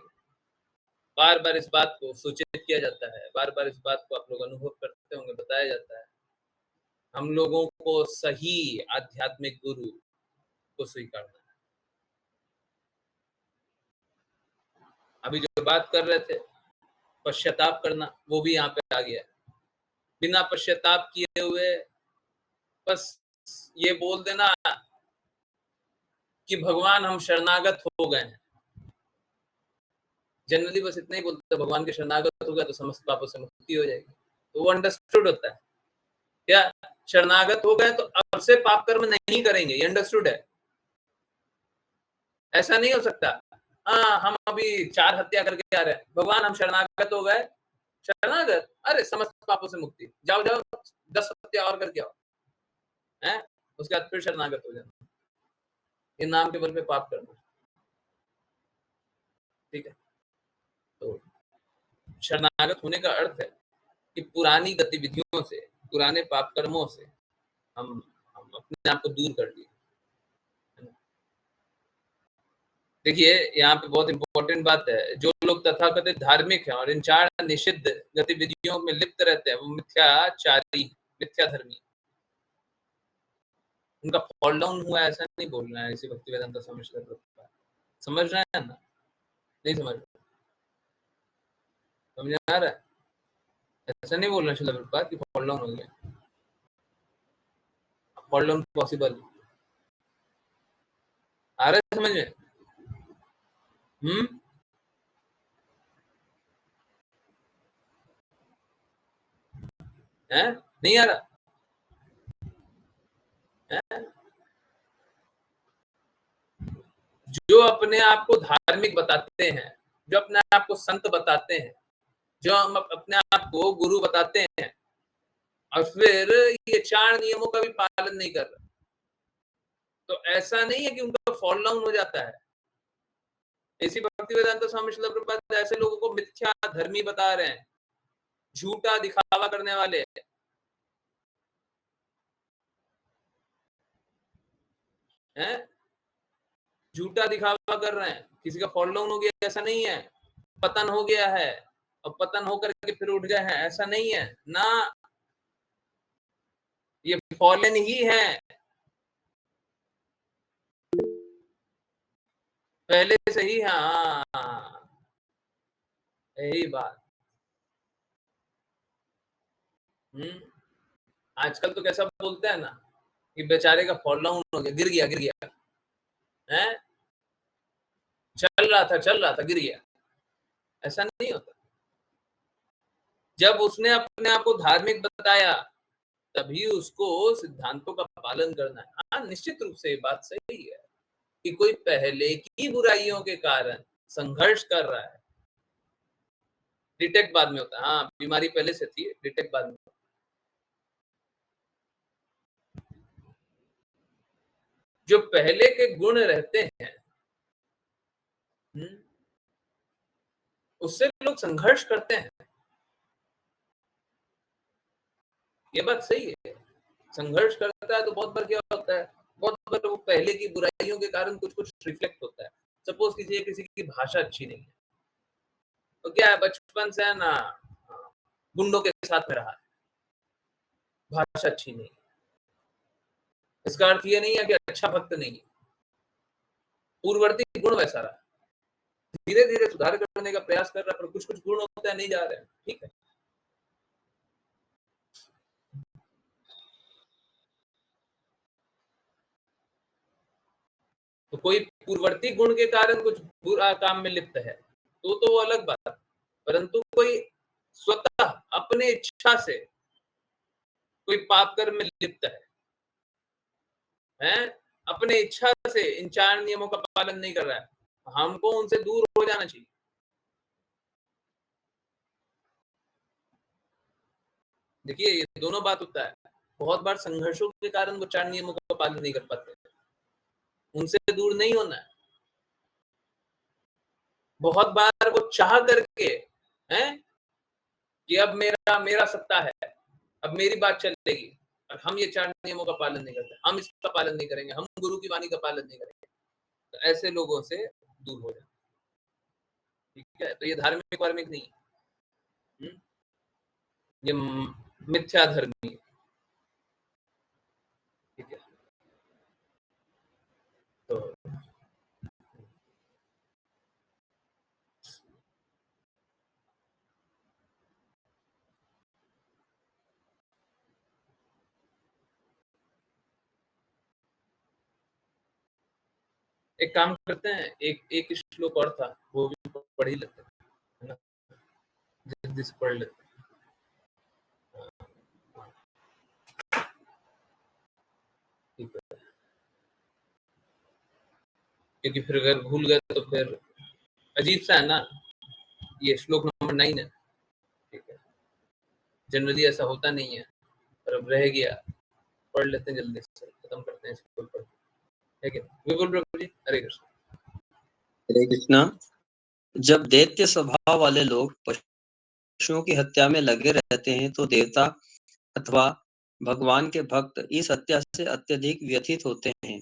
S1: बार बार इस बात को सूचित किया जाता है, बार बार इस बात को आप लोग अनुभव करते होंगे, बताया जाता है। हम लोगों को सही आध्यात्मिक गुरु को स्वीकारना है। अभी जो बात कर रहे थे पश्चाताप करना, वो भी यहाँ पे आ गया। बिना पश्चाताप किए हुए बस ये बोल देना कि भगवान हम शरणागत हो गए हैं। जनरली बस इतना ही बोलते हैं, भगवान के शरणागत हो गया तो समस्त पापों से मुक्ति हो जाएगी। तो वो अंडरस्टूड होता है क्या? शरणागत हो गए तो अब से पाप कर्म नहीं करेंगे, ये अंडरस्टूड है। ऐसा नहीं हो सकता। हाँ, हम अभी 4 हत्या करके आ रहे हैं, भगवान हम शरणागत हो गए। शरणागत? अरे समस्त पापों से मुक्ति, जाओ जाओ 10 हत्या और करके आओ, हैं? उसके बाद फिर शरणागत हो जाना, ये नाम के बल पे पाप करना। ठीक है, तो शरणागत होने का अर्थ है कि पुरानी गतिविधियों से, पुराने पाप कर्मों से हम अपने आप को दूर कर दिए। देखिए यहाँ पे बहुत इंपॉर्टेंट बात है, जो लोग तथाकथित धार्मिक हैं और इन 4 निषिद्ध गतिविधियों में लिप्त रहते हैं, वो मिथ्याचारी, मिथ्याधर्मी। उनका फॉल डाउन हुआ, ऐसा नहीं बोलना है। इसी भक्तिवेदांत समझ रहे हैं ना? नहीं समझ रहे? समझ आ रहा है? ऐसा नहीं बोलना श्रील प्रभुपाद कि फॉल डाउन हो गया। फॉल डाउन पॉसिबल आ रहा है समझ में? है नहीं आ रहा है? जो अपने आप को धार्मिक बताते हैं, जो अपने आप को संत बताते हैं, जो हम अपने आप को गुरु बताते हैं और फिर ये 4 नियमों का भी पालन नहीं कर रहे, तो ऐसा नहीं है कि उनका फॉल डाउन हो जाता है। इसी भक्तिवेदांत स्वामी श्रील प्रभुपाद ऐसे लोगों को मिथ्या धर्मी बता रहे हैं, झूठा दिखावा करने वाले हैं, झूठा दिखावा कर रहे हैं। किसी का फॉल डाउन हो गया ऐसा नहीं है, पतन हो गया है और पतन होकर के फिर उठ गए हैं, ऐसा नहीं है ना। ये फॉलन ही है, पहले से ही। हाँ, यही बात। आजकल तो कैसा बोलते हैं ना कि बेचारे का फॉल डाउन हो गया, गिर गया है, चल रहा था गिर गया। ऐसा नहीं होता। जब उसने अपने आप को धार्मिक बताया, तभी उसको सिद्धांतों का पालन करना है। हाँ, निश्चित रूप से ये बात सही है कि कोई पहले की बुराइयों के कारण संघर्ष कर रहा है, डिटेक्ट बाद में होता है। हाँ, बीमारी पहले से थी, डिटेक्ट बाद में। जो पहले के गुण रहते हैं, उससे लोग संघर्ष करते हैं। ये बात सही है। संघर्ष करता है तो बहुत बार क्या होता है, बहुत बार वो पहले की बुराइयों के कारण कुछ रिफ्लेक्ट होता है। सपोज किसी की भाषा अच्छी नहीं है, तो क्या है, बचपन से है ना गुंडों के साथ में रहा है, भाषा अच्छी नहीं है। इसका अर्थ ये नहीं है कि अच्छा भक्त नहीं है, पूर्ववर्ती गुण वैसा रहा, धीरे धीरे सुधार करने का प्रयास कर रहा है, पर कुछ कुछ गुण होते हैं नहीं जा रहे हैं, ठीक है। तो कोई पूर्ववर्ती गुण के कारण कुछ बुरा काम में लिप्त है तो वो अलग बात, परंतु कोई स्वतः अपने इच्छा से कोई पाप कर्म में लिप्त है, अपने इच्छा से इन 4 नियमों का पालन नहीं कर रहा है, हमको उनसे दूर हो जाना चाहिए। देखिए, ये दोनों बात होता है। बहुत बार संघर्षों के कारण वो 4 नियमों का पालन नहीं कर पाते, उनसे दूर नहीं होना है। बहुत बार वो चाह करके हैं कि अब मेरा सत्ता है, अब मेरी बात चलेगी, और हम ये 4 नियमों का पालन नहीं करते, हम इसका पालन नहीं करेंगे, हम गुरु की वाणी का पालन नहीं करेंगे, तो ऐसे लोगों से दूर हो जाए, ठीक है। तो ये धार्मिक वार्मिक नहीं है, ये मिथ्या धर्मी है, ठीक है। तो एक काम करते हैं, एक श्लोक और था, वो भी पढ़ ही लेते हैं, है ना, जल्दी से पढ़ लेते हैं। ठीक है, क्योंकि फिर अगर भूल गए तो फिर अजीब सा है ना। ये श्लोक नंबर 9 है, ठीक है। जनरली ऐसा होता नहीं है, पर अब रह गया, पढ़ लेते हैं, जल्दी से खत्म करते हैं इसको, पढ़, ठीक है। विपुल प्रभु जी, हरे कृष्ण।
S4: हरे कृष्णा। जब दैत्य स्वभाव वाले लोग पशुओं की हत्या में लगे रहते हैं तो देवता अथवा भगवान के भक्त इस हत्या से अत्यधिक व्यथित होते हैं।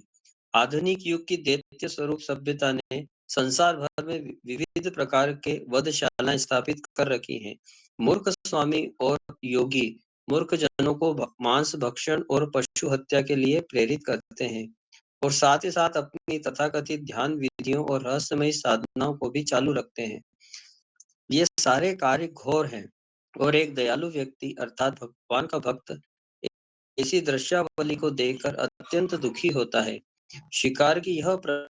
S4: आधुनिक युग की दैत्य स्वरूप सभ्यता ने संसार भर में विविध प्रकार के वधशालाएं स्थापित कर रखी हैं। मूर्ख स्वामी और योगी मूर्ख जनों को मांस भक्षण और पशु हत्या के लिए प्रेरित करते हैं और साथ ही साथ अपनी तथाकथित ध्यान विधियों और रहस्यमय साधनाओं को भी चालू रखते हैं। ये सारे कार्य घोर हैं और एक दयालु व्यक्ति अर्थात भगवान का भक्त इसी दृश्यावली को देखकर अत्यंत दुखी होता है। शिकार की यह प्रक्रिया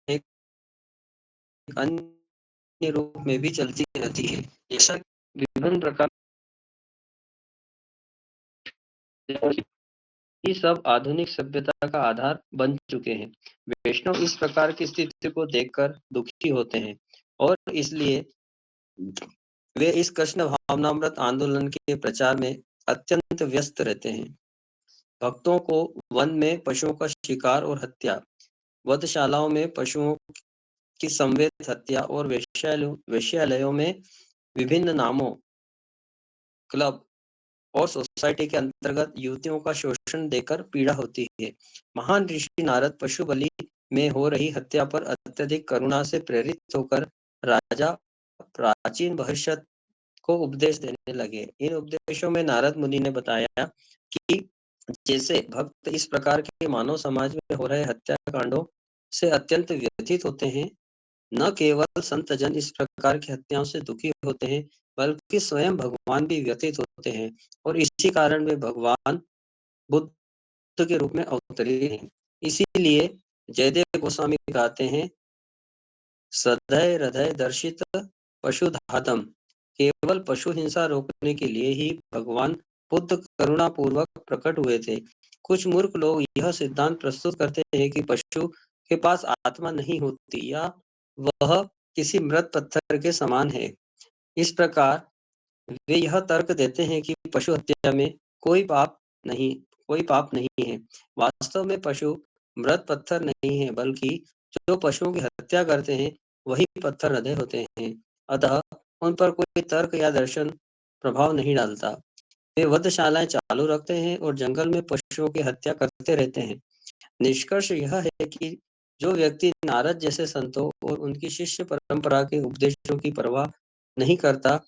S4: एक अन्य रूप में भी चलती रहती है। ऐसा विभिन्न प्रकार ये सब आधुनिक सभ्यता का आधार बन चुके हैं। वैष्णव इस प्रकार की स्थिति को देखकर दुखी होते हैं और इसलिए वे इस कृष्ण भावनामृत आंदोलन के प्रचार में अत्यंत व्यस्त रहते हैं। भक्तों को वन में पशुओं का शिकार और हत्या, वधशालाओं में पशुओं की संवेद हत्या और वेश्यालयों में विभिन्न नामों, क्लब और सोसाइटी के अंतर्गत युवतियों का शोषण देकर पीड़ा होती है। महान ऋषि नारद पशु बलि में हो रही हत्या पर अत्यधिक करुणा से प्रेरित होकर राजा प्राचीन भविष्य को उपदेश देने लगे। इन उपदेशों में नारद मुनि ने बताया कि जैसे भक्त इस प्रकार के मानव समाज में हो रहे हत्याकांडों से अत्यंत व्यथित होते हैं, न केवल संत जन इस प्रकार की हत्याओं से दुखी होते हैं, बल्कि स्वयं भगवान भी व्यथित होते हैं और इसी कारण वे भगवान बुद्ध के रूप में अवतरित हैं। इसीलिए जयदेव गोस्वामी कहते हैं, सदय हृदय दर्शित पशुधातम, केवल पशु हिंसा रोकने के लिए ही भगवान बुद्ध करुणा पूर्वक प्रकट हुए थे। कुछ मूर्ख लोग यह सिद्धांत प्रस्तुत करते हैं कि पशु के पास आत्मा नहीं होती या वह किसी मृत पत्थर के समान है। इस प्रकार वे यह तर्क देते हैं कि पशु हत्या में कोई पाप नहीं है। वास्तव में पशु मृत पत्थर नहीं है, बल्कि जो पशुओं की हत्या करते हैं वही पत्थर हृदय होते हैं। अतः उन पर कोई तर्क या दर्शन प्रभाव नहीं डालता। वे वधशालाएं चालू रखते हैं और जंगल में पशुओं की हत्या करते रहते हैं। निष्कर्ष यह है कि जो व्यक्ति नारद जैसे संतों और उनकी शिष्य परंपरा के उपदेशों की परवाह नहीं करता,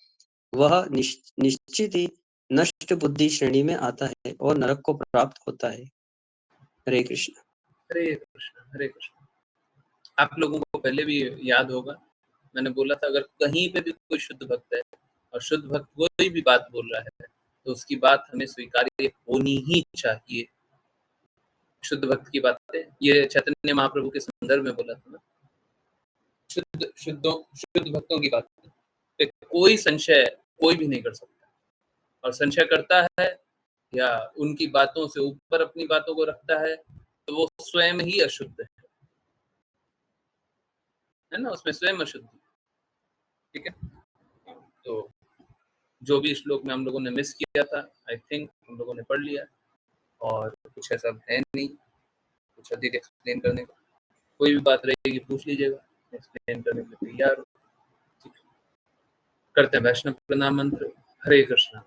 S4: वह निश्चित ही नष्ट बुद्धि श्रेणी में आता है और नरक को प्राप्त होता है। हरे कृष्ण।
S1: हरे कृष्ण, हरे कृष्ण। आप लोगों को पहले भी याद होगा, मैंने बोला था अगर कहीं पे भी कोई शुद्ध भक्त है और शुद्ध भक्त कोई भी बात बोल रहा है तो उसकी बात हमें स्वीकार्य होनी ही चाहिए। शुद्ध भक्त की बातें, ये चैतन्य महाप्रभु के संदर्भ में बोला था ना, शुद्ध भक्तों की बातें पे कोई संशय कोई भी नहीं कर सकता, और संशय करता है या उनकी बातों से ऊपर अपनी बातों को रखता है तो वो स्वयं ही अशुद्ध है ना, उसमें स्वयं अशुद्ध। ठीक है, तो जो भी श्लोक में हम लोगों ने मिस किया था, आई थिंक हम लोगों ने पढ़ लिया, और कुछ ऐसा है नहीं कुछ अधिक एक्सप्लेन करने का। कोई भी बात रहेगी पूछ लीजिएगा, एक्सप्लेन करने के लिए तैयार हो। ठीक है, करते हैं वैष्णव प्रणाम मंत्र। हरे कृष्णा।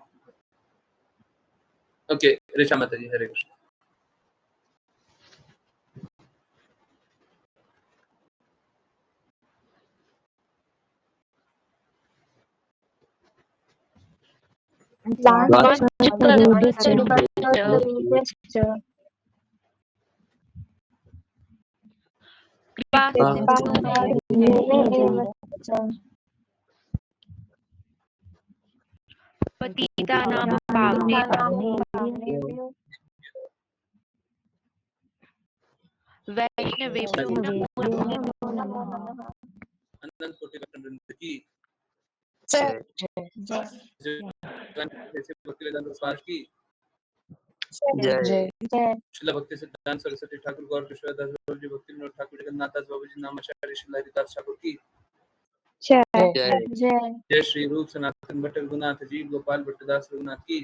S1: ओके, ऋचा माता जी, हरे कृष्ण।
S5: पतितानां पावनेभ्यो वैष्णवेभ्यो नमो नमः।
S1: अनंत कोटि वृंद की
S3: जय
S1: भक्तिवेदांत स्वामी की
S3: जय।
S1: श्रील भक्ति सिद्धांत सरस्वती ठाकुर गौर किशोरदास बाबू जी, भक्ति विनोद ठाकुर, जगन्नाथ दास बाबू जी, नामाचार्य श्री हरिदास ठाकुर की जय। श्री रूप सनातन भट्ट रघुनाथ जी, गोपाल भट्टदास रघुनाथ की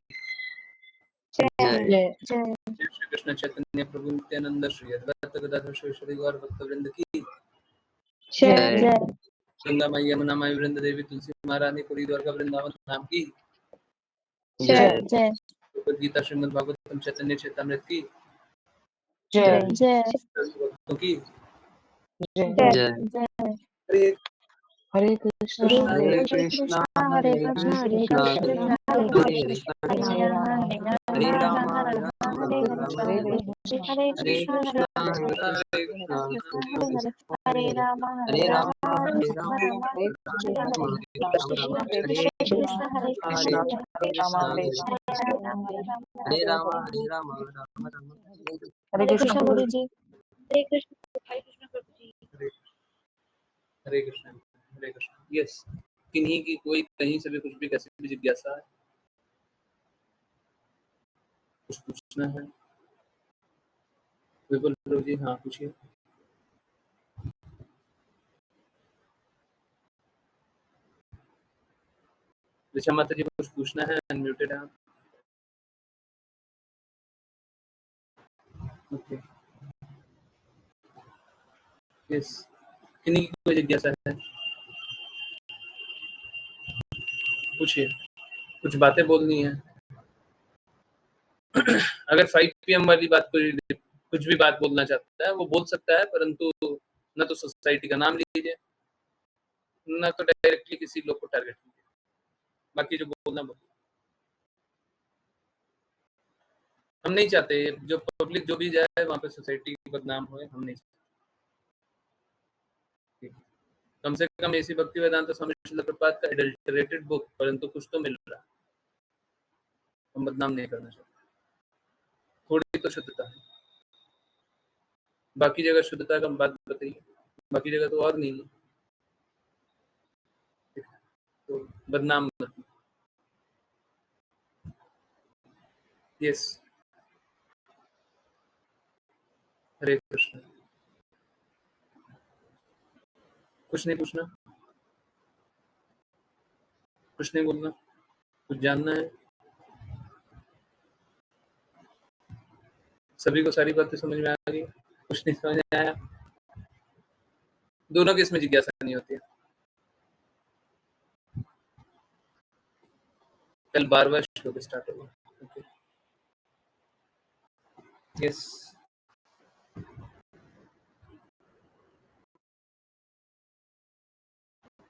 S3: जय।
S1: श्री कृष्ण चैतन्य प्रभु नित्यानंद, श्री अद्वैत गदाधर श्री गौर भक्तवृंद की गंगा माई यमुना माई वृंद देवी तुलसी महारानी पुरी द्वारका वृंदावन धाम की भगवद गीता श्रीमद् भागवतम चैतन्य चैतामृत की भक्तों की
S3: हरे कृष्णा
S4: हरे कृष्णा हरे कृष्णा कृष्ण हरे हरे हरे राम राम राम
S3: हरे
S4: हरे
S3: कृष्णा
S4: हरे कृष्णा हरे कृष्णा हरे राम हरे राम
S3: हरे
S4: हरे
S3: कृष्णा
S4: हरे
S3: हरे राम हरे
S4: हरे राम राम राम
S3: हरे कृष्णा गुरु जी।
S1: हरे कृष्ण, हरे कृष्ण। यस, किन्हीं की कोई कहीं से भी कुछ भी कैसी भी जिज्ञासा है, कुछ पूछना है? विपुल प्रभु जी, हाँ पूछिए। ऋचा माता जी, कुछ पूछना है? अनम्यूटेड है आप। ओके, यस, किन्हीं की कोई जिज्ञासा है, पूछिए। कुछ बातें बोलनी है। अगर 5 PM वाली बात कोई कुछ भी बात बोलना चाहता है वो बोल सकता है, परंतु न तो सोसाइटी का नाम लीजिए, न तो डायरेक्टली किसी लोग को टारगेट कीजिए। बाकी जो बोलना बोलिए। हम नहीं चाहते जो पब्लिक जो भी जाए वहाँ पे सोसाइटी बदनाम होए, हम नहीं चाहते। कम से कम ऐसी भक्ति वेदांत स्वामी श्रील प्रभुपाद का एडल्टरेटेड बुक, परंतु कुछ तो मिल रहा है, हम बदनाम नहीं करना चाहते। थोड़ी तो शुद्धता है, बाकी जगह शुद्धता का बात बताइए, बाकी जगह तो और नहीं है, तो बदनाम मत। यस, हरे कृष्ण। कुछ नहीं पूछना, कुछ नहीं बोलना, कुछ जानना है? सभी को सारी बातें समझ में आ गई? कुछ नहीं समझ में आया? दोनों की इसमें जिज्ञासा नहीं होती है। कल 12वां श्लोक स्टार्ट होगा। Okay, yes.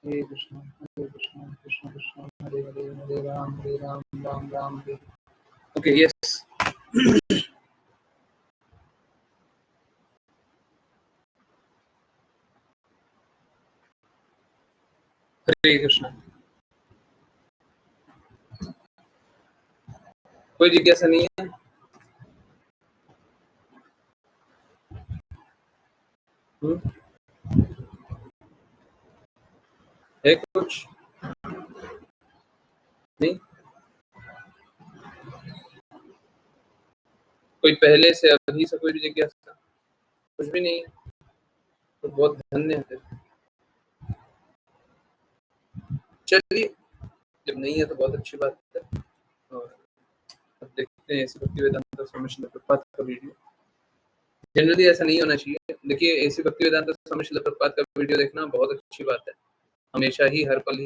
S1: Hare Krishna Krishna Krishna Hare Hare, Hare Ram Ram Ram Hare. Okay, yes. Hare Krishna. कोई जिज्ञासा नहीं है? है कुछ? नहीं? कोई पहले से अभी से कोई भी जिज्ञासा? कुछ भी नहीं है? तो बहुत धन्य है। चलिए, जब नहीं है तो बहुत अच्छी बात है। और अब देखते हैं ऐसी भक्ति वेदांत स्वामी श्रील प्रभुपाद का वीडियो। जनरली ऐसा नहीं होना चाहिए। देखिए, ऐसी भक्ति वेदांत स्वामी श्रील प्रभुपाद का वीडियो देखना बहुत अच्छी बात है। हमेशा ही, हर पल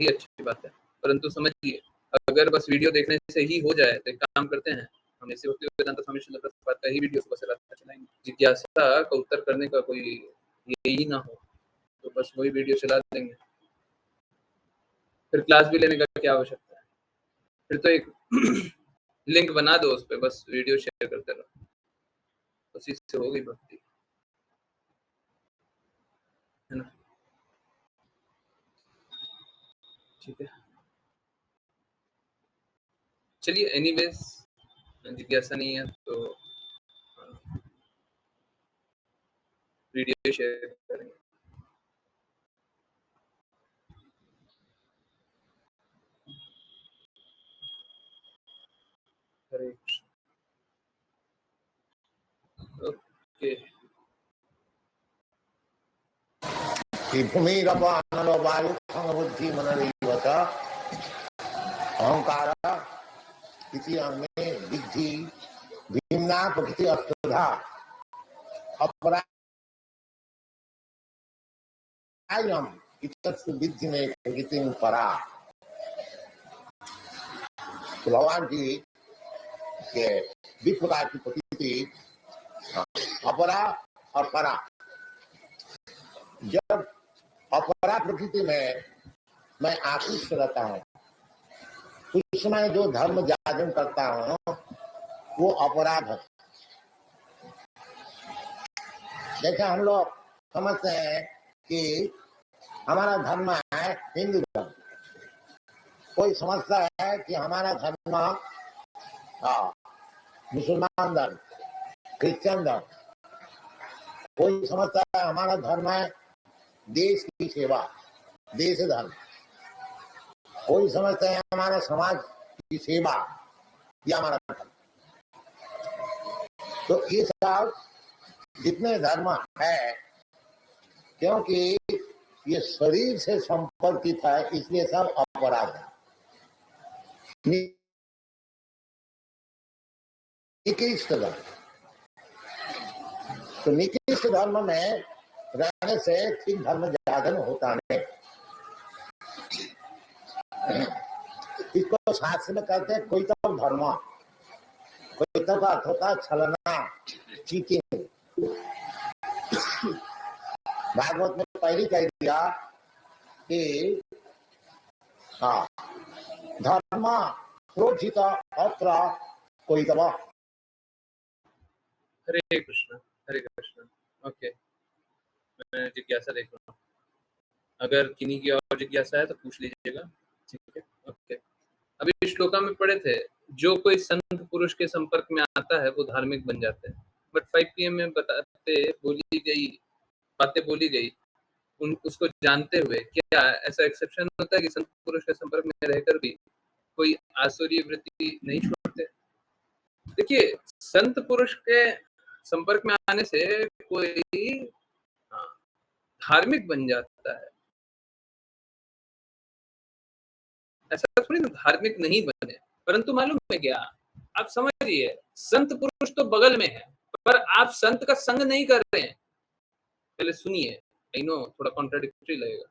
S1: ही अच्छी बात है। परंतु समझिए, अगर बस वीडियो देखने से ही हो जाए तो एक काम करते हैं, हम ऐसे भक्ति वेदांत स्वामी श्रील प्रभुपाद का ही वीडियो सुबह से रात तक चलाएंगे। जिज्ञासा का उत्तर करने का कोई यही ना हो तो बस वही वीडियो चला देंगे। फिर क्लास भी लेने का क्या आवश्यकता है? फिर तो एक लिंक बना दो, उस पे बस वीडियो शेयर करते रहो, उसी से हो गई भक्ति, है ना? ठीक है, चलिए। एनीवेज, जिज्ञासा नहीं है तो वीडियो शेयर करेंगे। हरे कृष्ण। ओके,
S6: भूमिरपो अनलो वायु बुद्धि मनरीवत अहंकार इति अन्ये विद्धि भिन्ना प्रकृति अष्टधा अपरायम इत्यस्य विद्धि में प्रकृति परा। तो भगवान की के विविध प्रकार की प्रकृति अपरा और परा। जब अपरा प्रकृति में मैं आकृष्ट रहता हूँ, उस समय जो धर्म जागरण करता हूँ वो अपराध है। जैसे हम लोग समझते हैं कि हमारा धर्म है हिंदू धर्म, कोई समझता है कि हमारा धर्म मुसलमान धर्म, क्रिश्चियन धर्म, कोई समझता है हमारा धर्म है देश की सेवा, देश धर्म, कोई समझता है हमारा समाज की सेवा, यह हमारा धर्म। तो ये सब जितने धर्म है, क्योंकि ये शरीर से संपर्कित है, इसलिए सब अपराध है। निकृष्ट धर्म, तो निकृष्ट धर्म में रहने से ठीक धर्म जागरण होता नहीं। इसको शास्त्र में कहते हैं कोई तो धर्म, कोई तो का अर्थ होता है छलना, चीटिंग। भागवत में पहले कह दिया कि धर्म प्रोजित अत्र कोई दवा।
S1: हरे कृष्ण, हरे कृष्ण। ओके, मैं जिज्ञासा देख रहा हूँ, अगर किन्हीं की और जिज्ञासा है तो पूछ लीजिएगा। ठीक है, ओके। अभी श्लोका में पढ़े थे, जो कोई संत पुरुष के संपर्क में आता है वो धार्मिक बन जाते हैं। बट 5 PM में बातें बोली गई उसको जानते हुए, क्या ऐसा एक्सेप्शन होता है कि संत पुरुष के संपर्क में रहकर भी कोई आसुरी वृत्ति नहीं छोड़ते? देखिए, संत पुरुष के संपर्क में आने से कोई धार्मिक बन जाता है, ऐसा थोड़ी ना धार्मिक नहीं बने। परंतु मालूम है क्या, आप समझिए, संत पुरुष तो बगल में है, पर आप संत का संग नहीं कर रहे हैं। पहले सुनिए, आई नो थोड़ा कॉन्ट्राडिक्टरी लगेगा।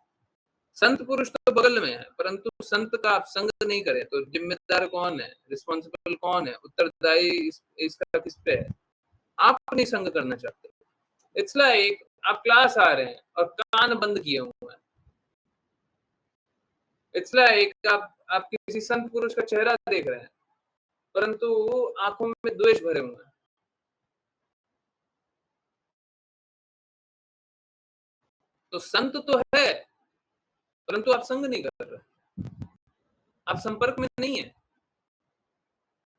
S1: संत पुरुष तो बगल में है, परंतु संत का आप संग नहीं करें, तो जिम्मेदार कौन है, रिस्पॉन्सिबल कौन है, उत्तरदायी इसका किस पे है? आप नहीं संग करना चाहते। इट्स लाइक आप क्लास आ रहे हैं और कान बंद किए हुए हैं। इट्स लाइक आप किसी संत पुरुष का चेहरा देख रहे हैं, परंतु आंखों में द्वेष भरे हुए हैं। तो संत तो है, परंतु आप संग नहीं कर रहे, आप संपर्क में नहीं है।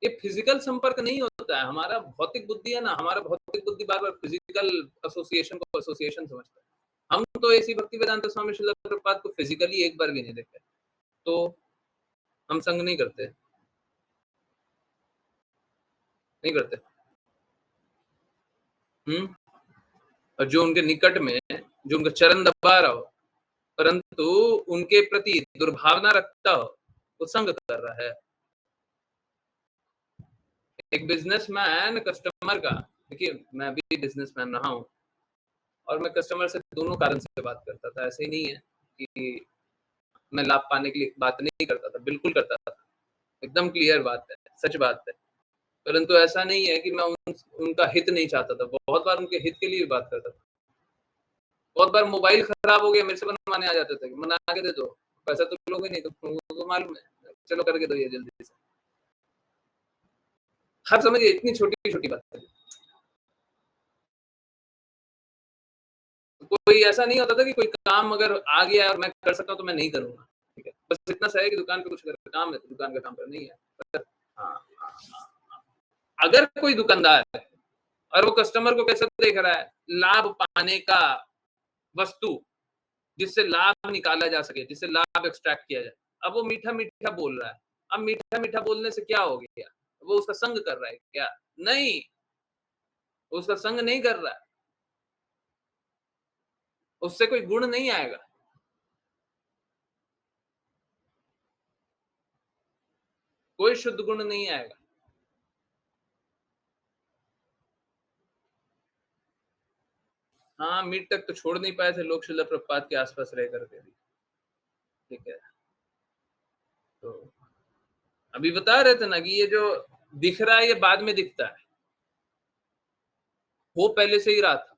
S1: ये फिजिकल संपर्क नहीं होता है। हमारा भौतिक बुद्धि है ना, हमारा भौतिक बुद्धि बार बार फिजिकल एसोसिएशन को एसोसिएशन समझता है। हम तो ऐसी भक्ति वेदांत स्वामी श्रील प्रभुपाद को फिजिकली एक बार भी नहीं देखे, तो हम संग नहीं करते, नहीं करते। और जो उनके निकट में, जो उनका चरण दबा रहा हो, परंतु उनके प्रति दुर्भावना रखता हो, वो संग कर रहा है। एक बिजनेसमैन कस्टमर का, देखिए मैं भी बिजनेसमैन रहा हूँ और मैं कस्टमर से दोनों कारण से बात करता था। ऐसे ही नहीं है कि मैं लाभ पाने के लिए बात नहीं करता था, बिल्कुल करता था, एकदम क्लियर बात है, सच बात है। परंतु ऐसा नहीं है कि मैं उनका हित नहीं चाहता था, बहुत बार उनके हित के लिए बात करता था। बहुत बार मोबाइल खराब हो गया, मेरे से बनवाने आ जाते थे, बना के दे दो, पैसा तो लोगे नहीं, तो मालूम है, चलो करके दो ये जल्दी से। आप समझिए, इतनी छोटी छोटी बात है। कोई ऐसा नहीं होता था कि कोई काम अगर आ गया और मैं कर सकता हूँ तो मैं नहीं करूंगा, ठीक है, बस इतना सा है कि दुकान पे कुछ काम है तो दुकान का काम करना ही है। हाँ, अगर कोई दुकानदार है और वो कस्टमर को कैसे देख रहा है, लाभ पाने का वस्तु जिससे लाभ निकाला जा सके, जिससे लाभ एक्सट्रैक्ट किया जाए, अब वो मीठा मीठा बोल रहा है। अब मीठा मीठा बोलने से क्या हो गया, वो उसका संग कर रहा है क्या? नहीं, उसका संग नहीं कर रहा है, उससे कोई गुण नहीं आएगा। कोई शुद्ध गुण नहीं आएगा। हाँ, मीट तक तो छोड़ नहीं पाए थे लोग श्रील प्रभुपाद के आसपास रह करके भी, ठीक है। तो अभी बता रहे थे ना कि ये जो दिख रहा है ये बाद में दिखता है, वो पहले से ही रहा था।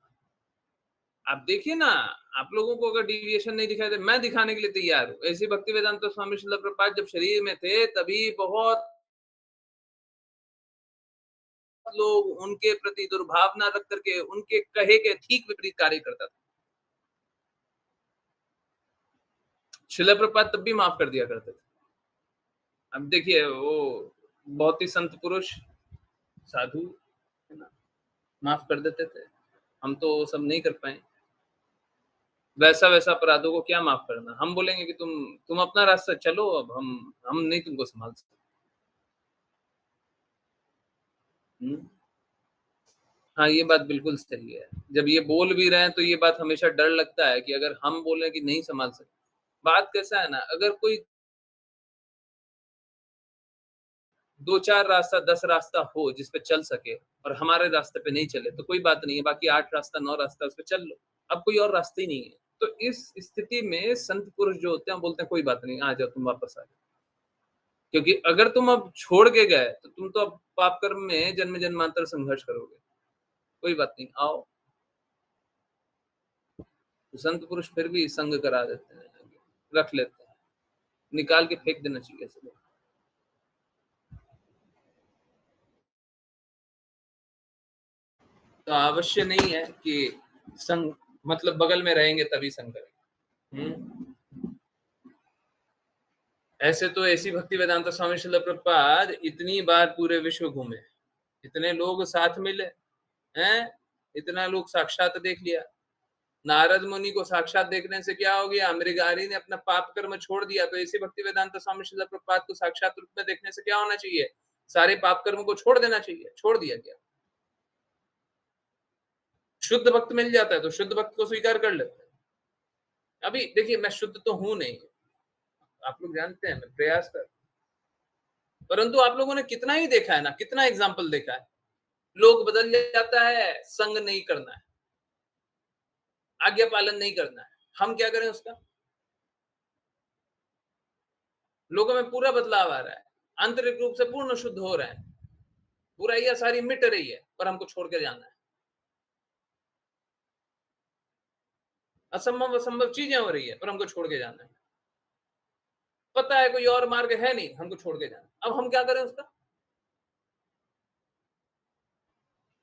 S1: आप देखिए ना, आप लोगों को अगर डिविएशन नहीं दिखाई दे, मैं दिखाने के लिए तैयार हूँ। ऐसी भक्ति वेदांत स्वामी श्रील प्रभुपाद जब शरीर में थे, तभी बहुत लोग उनके प्रति दुर्भावना रख करके उनके कहे के ठीक विपरीत कार्य करता था। श्रील प्रभुपाद तब भी माफ कर दिया करते थे। अब देखिए, वो बहुत ही संत पुरुष साधु है ना, माफ कर देते थे। हम तो सब नहीं कर पाए। वैसा वैसा अपराधों को क्या माफ करना। हम बोलेंगे कि तुम अपना रास्ता चलो, अब हम नहीं तुमको संभाल सकते। हाँ, ये बात बिल्कुल सही है। जब ये बोल भी रहे हैं तो ये बात हमेशा डर लगता है कि अगर हम बोले कि नहीं संभाल सकते। बात कैसा है ना, अगर कोई 2-4 रास्ता 10 रास्ता हो जिस पे चल सके और हमारे रास्ते पे नहीं चले तो कोई बात नहीं है, बाकी 8 रास्ता 9 रास्ता उस पे चल लो। अब कोई और रास्ता ही नहीं है। तो इस स्थिति में संत पुरुष जो होते हैं बोलते हैं कोई बात नहीं, आ जाओ, तुम वापस आ जाओ। क्योंकि अगर तुम अब छोड़ के गए तो तुम तो अब पाप कर्म में जन्म जन्मांतर संघर्ष करोगे। कोई बात नहीं, आओ। तो संत पुरुष फिर भी संग करा देते हैं, रख लेते हैं, निकाल के फेंक देना चाहिए सब। तो अवश्य नहीं है कि संग मतलब बगल में रहेंगे तभी संग करेंगे। ऐसे तो ऐसी भक्ति वेदांत स्वामी श्रील प्रभुपाद इतनी बार पूरे विश्व घूमे, इतने लोग साथ मिले हैं, इतना लोग साक्षात देख लिया। नारद मुनि को साक्षात देखने से क्या हो गया, मृगारी ने अपना पाप कर्म छोड़ दिया, तो ऐसी भक्ति वेदांत स्वामी श्रील प्रभुपाद को साक्षात रूप में देखने से क्या होना चाहिए, सारे पाप कर्म को छोड़ देना चाहिए। छोड़ दिया गया। शुद्ध भक्त मिल जाता है तो शुद्ध भक्त को स्वीकार कर लेते हैं। अभी देखिए मैं शुद्ध तो हूं नहीं, आप लोग जानते हैं, मैं प्रयास कर, परंतु आप लोगों ने कितना ही देखा है ना, कितना एग्जाम्पल देखा है, लोग बदल जाता है, संग नहीं करना है, आज्ञा पालन नहीं करना है, हम क्या करें उसका? लोगों में पूरा बदलाव आ रहा है, आंतरिक रूप से पूर्ण शुद्ध हो रहे हैं, बुराइयां सारी मिट रही है, पर हमको छोड़ के जाना है। असंभव असंभव चीजें हो रही है, पर हमको छोड़ के जाना है। पता है कोई और मार्ग है नहीं, हमको छोड़ के जाना। अब हम क्या करें उसका?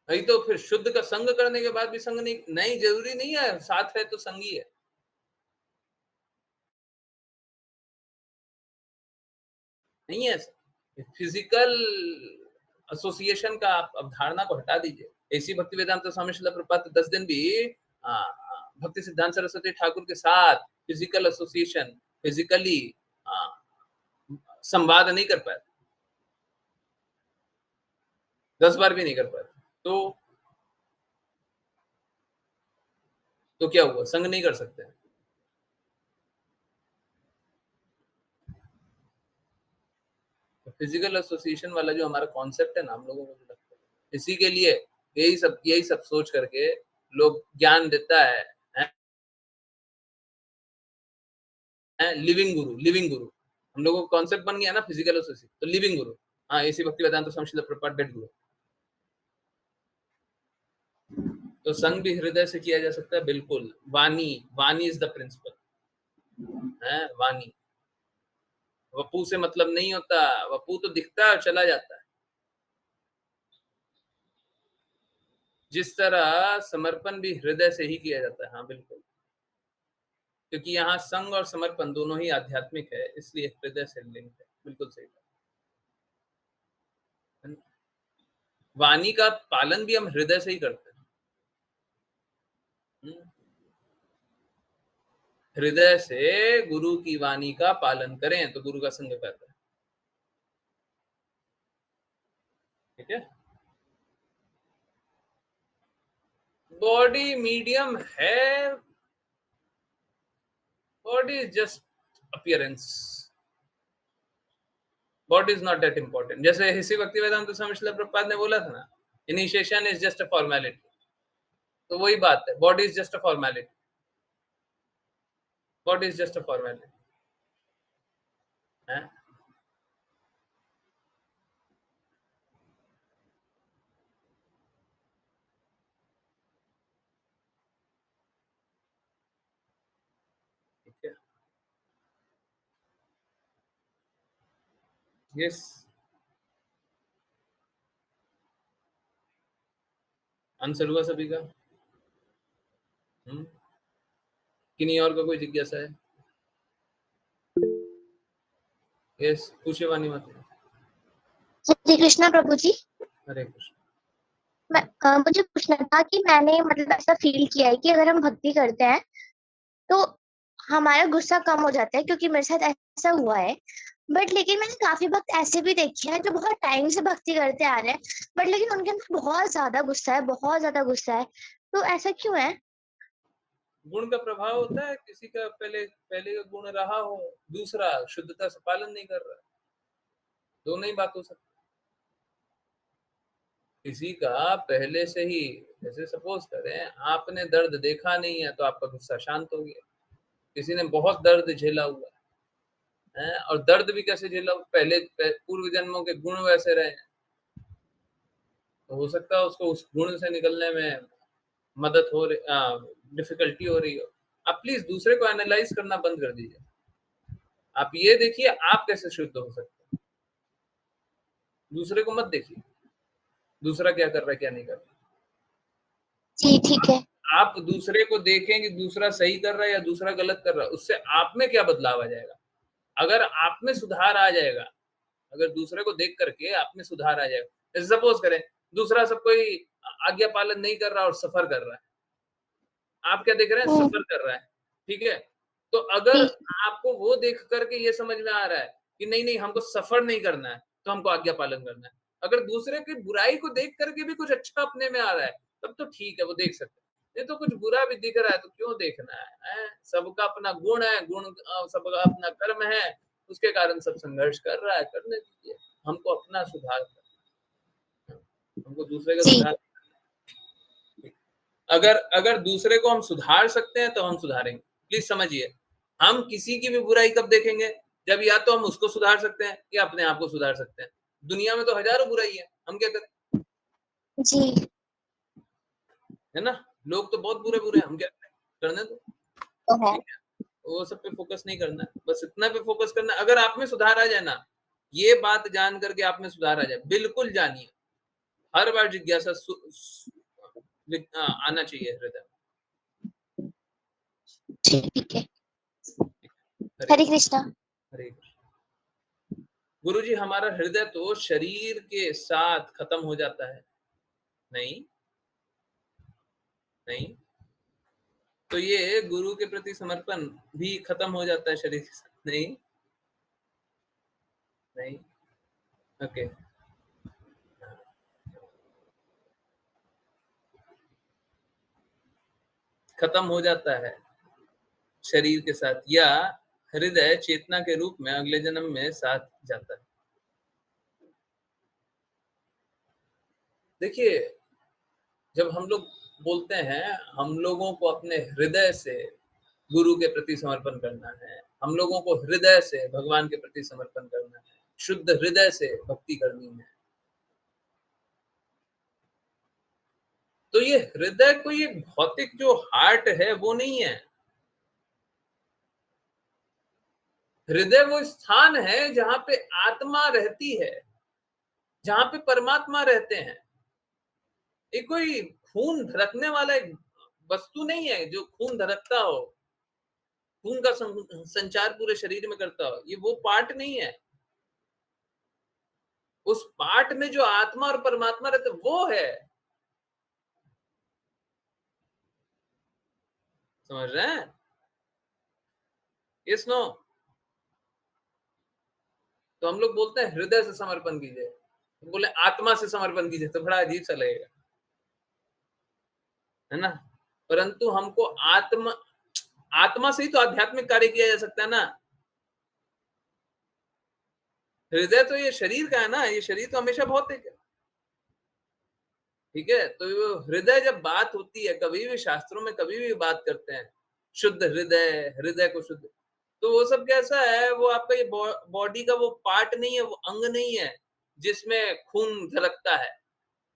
S1: नहीं तो फिर शुद्ध का संग करने के बाद भी संग नहीं जरूरी नहीं है, साथ है तो संगी है। नहीं है, फिजिकल एसोसिएशन का आप अवधारणा को हटा दीजिए। ऐसी भक्ति वेदांत स्वामी श्रील प्रभुपाद 10 दिन भी भक्ति सिद्धांत सरस्वती ठाकुर के साथ फिजिकल एसोसिएशन, फिजिकली संवाद नहीं कर पाए, 10 बार भी नहीं कर पाए, तो क्या हुआ? संग नहीं कर सकते। फिजिकल एसोसिएशन वाला जो हमारा कॉन्सेप्ट है ना, हम लोगों को लगता है इसी के लिए यही सब सोच करके लोग ज्ञान देता है, लिविंग गुरु हम लोगों का कॉन्सेप्ट बन गया ना फिजिकल एसोसिएशन, तो लिविंग गुरु, हाँ ऐसी भक्ति वेदांत स्वामी श्रील प्रभुपाद डेड गुरु। तो संग भी हृदय से किया जा सकता है, बिल्कुल। वाणी इज द प्रिंसिपल है, वाणी। वपू से मतलब नहीं होता, वपू तो दिखता है और चला जाता है। जिस तरह समर्पण भी हृदय से ही किया जाता है, हाँ बिल्कुल, क्योंकि यहाँ संग और समर्पण दोनों ही आध्यात्मिक है, इसलिए हृदय से लिंक है। बिल्कुल सही बात। वाणी का पालन भी हम हृदय से ही करते हैं। हृदय से गुरु की वाणी का पालन करें तो गुरु का संग करता है। ठीक है, बॉडी मीडियम है, body is just appearance, body is not that important. जैसे इसी भक्ति वेदांत स्वामी श्रील प्रभुपाद ने बोला था ना, initiation is just a formality, तो वही बात है, body is just a formality, body is just a formality है। ठीक है, यस, आंसर हुआ सभी का? किन्हीं और का कोई जिज्ञासा है? यस, पूछे वाणी मत।
S7: श्री कृष्णा प्रभु जी।
S1: हरे कृष्ण।
S7: मुझे पूछना था कि मैंने मतलब ऐसा फील किया है कि अगर हम भक्ति करते हैं तो हमारा गुस्सा कम हो जाता है, क्योंकि मेरे साथ ऐसा हुआ है। बट लेकिन मैंने काफी वक्त ऐसे भी देखे हैं जो बहुत टाइम से भक्ति करते आ रहे हैं, बट लेकिन उनके अंदर बहुत ज्यादा गुस्सा है, बहुत ज्यादा गुस्सा है। तो ऐसा क्यों है?
S1: गुण का प्रभाव होता है, किसी का पहले का गुण रहा हो, दूसरा शुद्धता से पालन नहीं कर रहा, दोनों ही बात हो सकती। किसी का पहले से ही, जैसे सपोज करें आपने दर्द देखा नहीं है तो आपका गुस्सा शांत हो गया, किसी ने बहुत दर्द झेला हुआ है, और दर्द भी कैसे झेला, पहले पूर्व जन्मों के गुण वैसे रहे, तो हो सकता है उसको उस गुण से निकलने में मदद हो रही, डिफिकल्टी हो रही हो। आप प्लीज दूसरे को एनालाइज करना बंद कर दीजिए, आप ये देखिए आप कैसे शुद्ध हो सकते हैं, दूसरे को मत देखिए, दूसरा क्या कर रहा है क्या नहीं कर रहा।
S7: जी ठीक है।
S1: आप दूसरे को देखें कि दूसरा सही कर रहा है या दूसरा गलत कर रहा है, उससे आप में क्या बदलाव आ जाएगा। अगर आप में सुधार आ जाएगा, अगर दूसरे को देख करके आप में सुधार आ जाएगा, जैसे सपोज करें दूसरा सब कोई आज्ञा पालन नहीं कर रहा और सफर कर रहा है, आप क्या देख रहे हैं, सफर कर रहा है, ठीक है। तो अगर आपको वो देख करके ये समझ में आ रहा है कि नहीं नहीं हमको सफर नहीं करना है तो हमको आज्ञा पालन करना है, अगर दूसरे की बुराई को देख करके भी कुछ अच्छा अपने में आ रहा है तब तो ठीक है, वो देख सकते हैं। ये तो कुछ बुरा भी दिख रहा है तो क्यों देखना है? सबका अपना गुण है, सबका अपना कर्म है, उसके कारण सब संघर्ष कर रहा है, करने दीजिए। हमको अपना सुधार करना है, हमको दूसरे का
S7: जी।
S1: सुधार अगर दूसरे को हम सुधार सकते हैं तो हम सुधारेंगे। प्लीज समझिए, हम किसी की भी बुराई कब देखेंगे? जब या तो हम उसको सुधार सकते हैं या अपने आप को सुधार सकते हैं। दुनिया में तो हजारों बुराई है, हम क्या करें?
S7: जी,
S1: है ना? लोग तो बहुत बुरे हैं, हम क्या करें? करने दो,
S7: तो है।
S1: ठीक है? वो सब पे फोकस नहीं करना है, बस इतना पे फोकस करना है। अगर आप में सुधार आ जाए ना, ये बात जान करके आप में सुधार आ जाए, बिल्कुल जानिए, हर बार जिज्ञासा आना चाहिए हृदय में।
S7: ठीक है।
S1: हरे
S7: हरे कृष्णा।
S1: हरे कृष्ण। गुरुजी, हमारा हृदय तो शरीर के साथ खत्म हो जाता है। नहीं, नहीं, तो ये गुरु के प्रति समर्पण भी खत्म हो जाता है शरीर के साथ? नहीं, नहीं, ओके। खत्म हो जाता है शरीर के साथ, या हृदय चेतना के रूप में अगले जन्म में साथ जाता है। देखिए, जब हम लोग बोलते हैं हम लोगों को अपने हृदय से गुरु के प्रति समर्पण करना है, हम लोगों को हृदय से भगवान के प्रति समर्पण करना है, शुद्ध हृदय से भक्ति करनी है, तो ये हृदय कोई एक भौतिक जो हार्ट है वो नहीं है। हृदय वो स्थान है जहां पे आत्मा रहती है, जहां पे परमात्मा रहते हैं। ये कोई खून धड़कने वाला एक वस्तु नहीं है जो खून धड़कता हो, खून का संचार पूरे शरीर में करता हो, ये वो पार्ट नहीं है। उस पार्ट में जो आत्मा और परमात्मा रहते वो है। समझ रहे हैं? Yes no? तो हम लोग बोलते हैं हृदय से समर्पण कीजिए, तो बोले आत्मा से समर्पण कीजिए तो बड़ा अजीब सा लगेगा, है ना? परंतु हमको आत्मा से ही तो आध्यात्मिक कार्य किया जा सकता है ना। हृदय तो ये शरीर का है ना, ये शरीर तो हमेशा भौतिक है, ठीक है? तो वो हृदय जब बात होती है, कभी भी शास्त्रों में कभी भी बात करते हैं शुद्ध हृदय, हृदय को शुद्ध, तो वो सब कैसा है? वो आपका ये बॉडी का वो पार्ट नहीं है, वो अंग नहीं है जिसमें खून धड़कता है।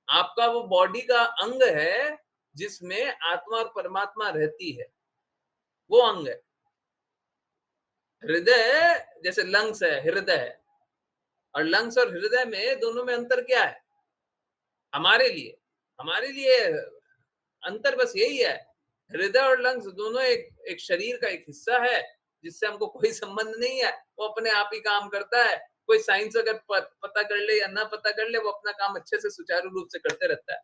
S1: आपका वो बॉडी का अंग है जिसमें आत्मा और परमात्मा रहती है, वो अंग है। हृदय जैसे लंग्स है, हृदय है, और लंग्स और हृदय में दोनों में अंतर क्या है? हमारे लिए अंतर बस यही है, हृदय और लंग्स दोनों एक शरीर का एक हिस्सा है जिससे हमको कोई संबंध नहीं है, वो अपने आप ही काम करता है। कोई साइंस अगर पता कर ले या ना पता कर ले, वो अपना काम अच्छे से सुचारू रूप से करते रहता है।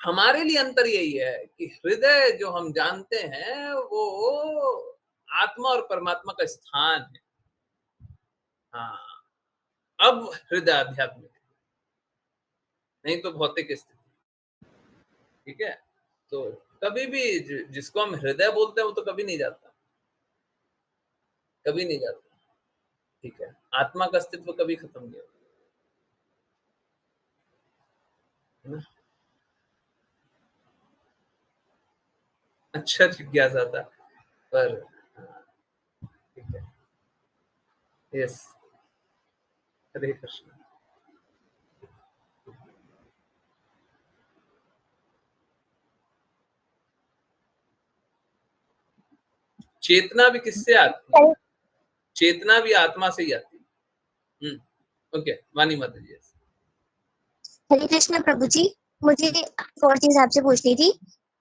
S1: हमारे लिए अंतर यही है कि हृदय जो हम जानते हैं वो आत्मा और परमात्मा का स्थान है। हाँ, अब हृदय आध्यात्मिक, नहीं तो भौतिक स्थिति, ठीक है? तो कभी भी जिसको हम हृदय बोलते हैं वो तो कभी नहीं जाता, कभी नहीं जाता, ठीक है? आत्मा का अस्तित्व कभी खत्म नहीं होता, है ना? अच्छा जिज्ञासा था, पर हाँ, ठीक है। यस, हरे कृष्ण। चेतना भी किससे आती है? चेतना भी आत्मा से ही आती है। ओके, वाणी माता जी।
S7: हरे कृष्ण प्रभु जी। मुझे एक और चीज आपसे पूछनी थी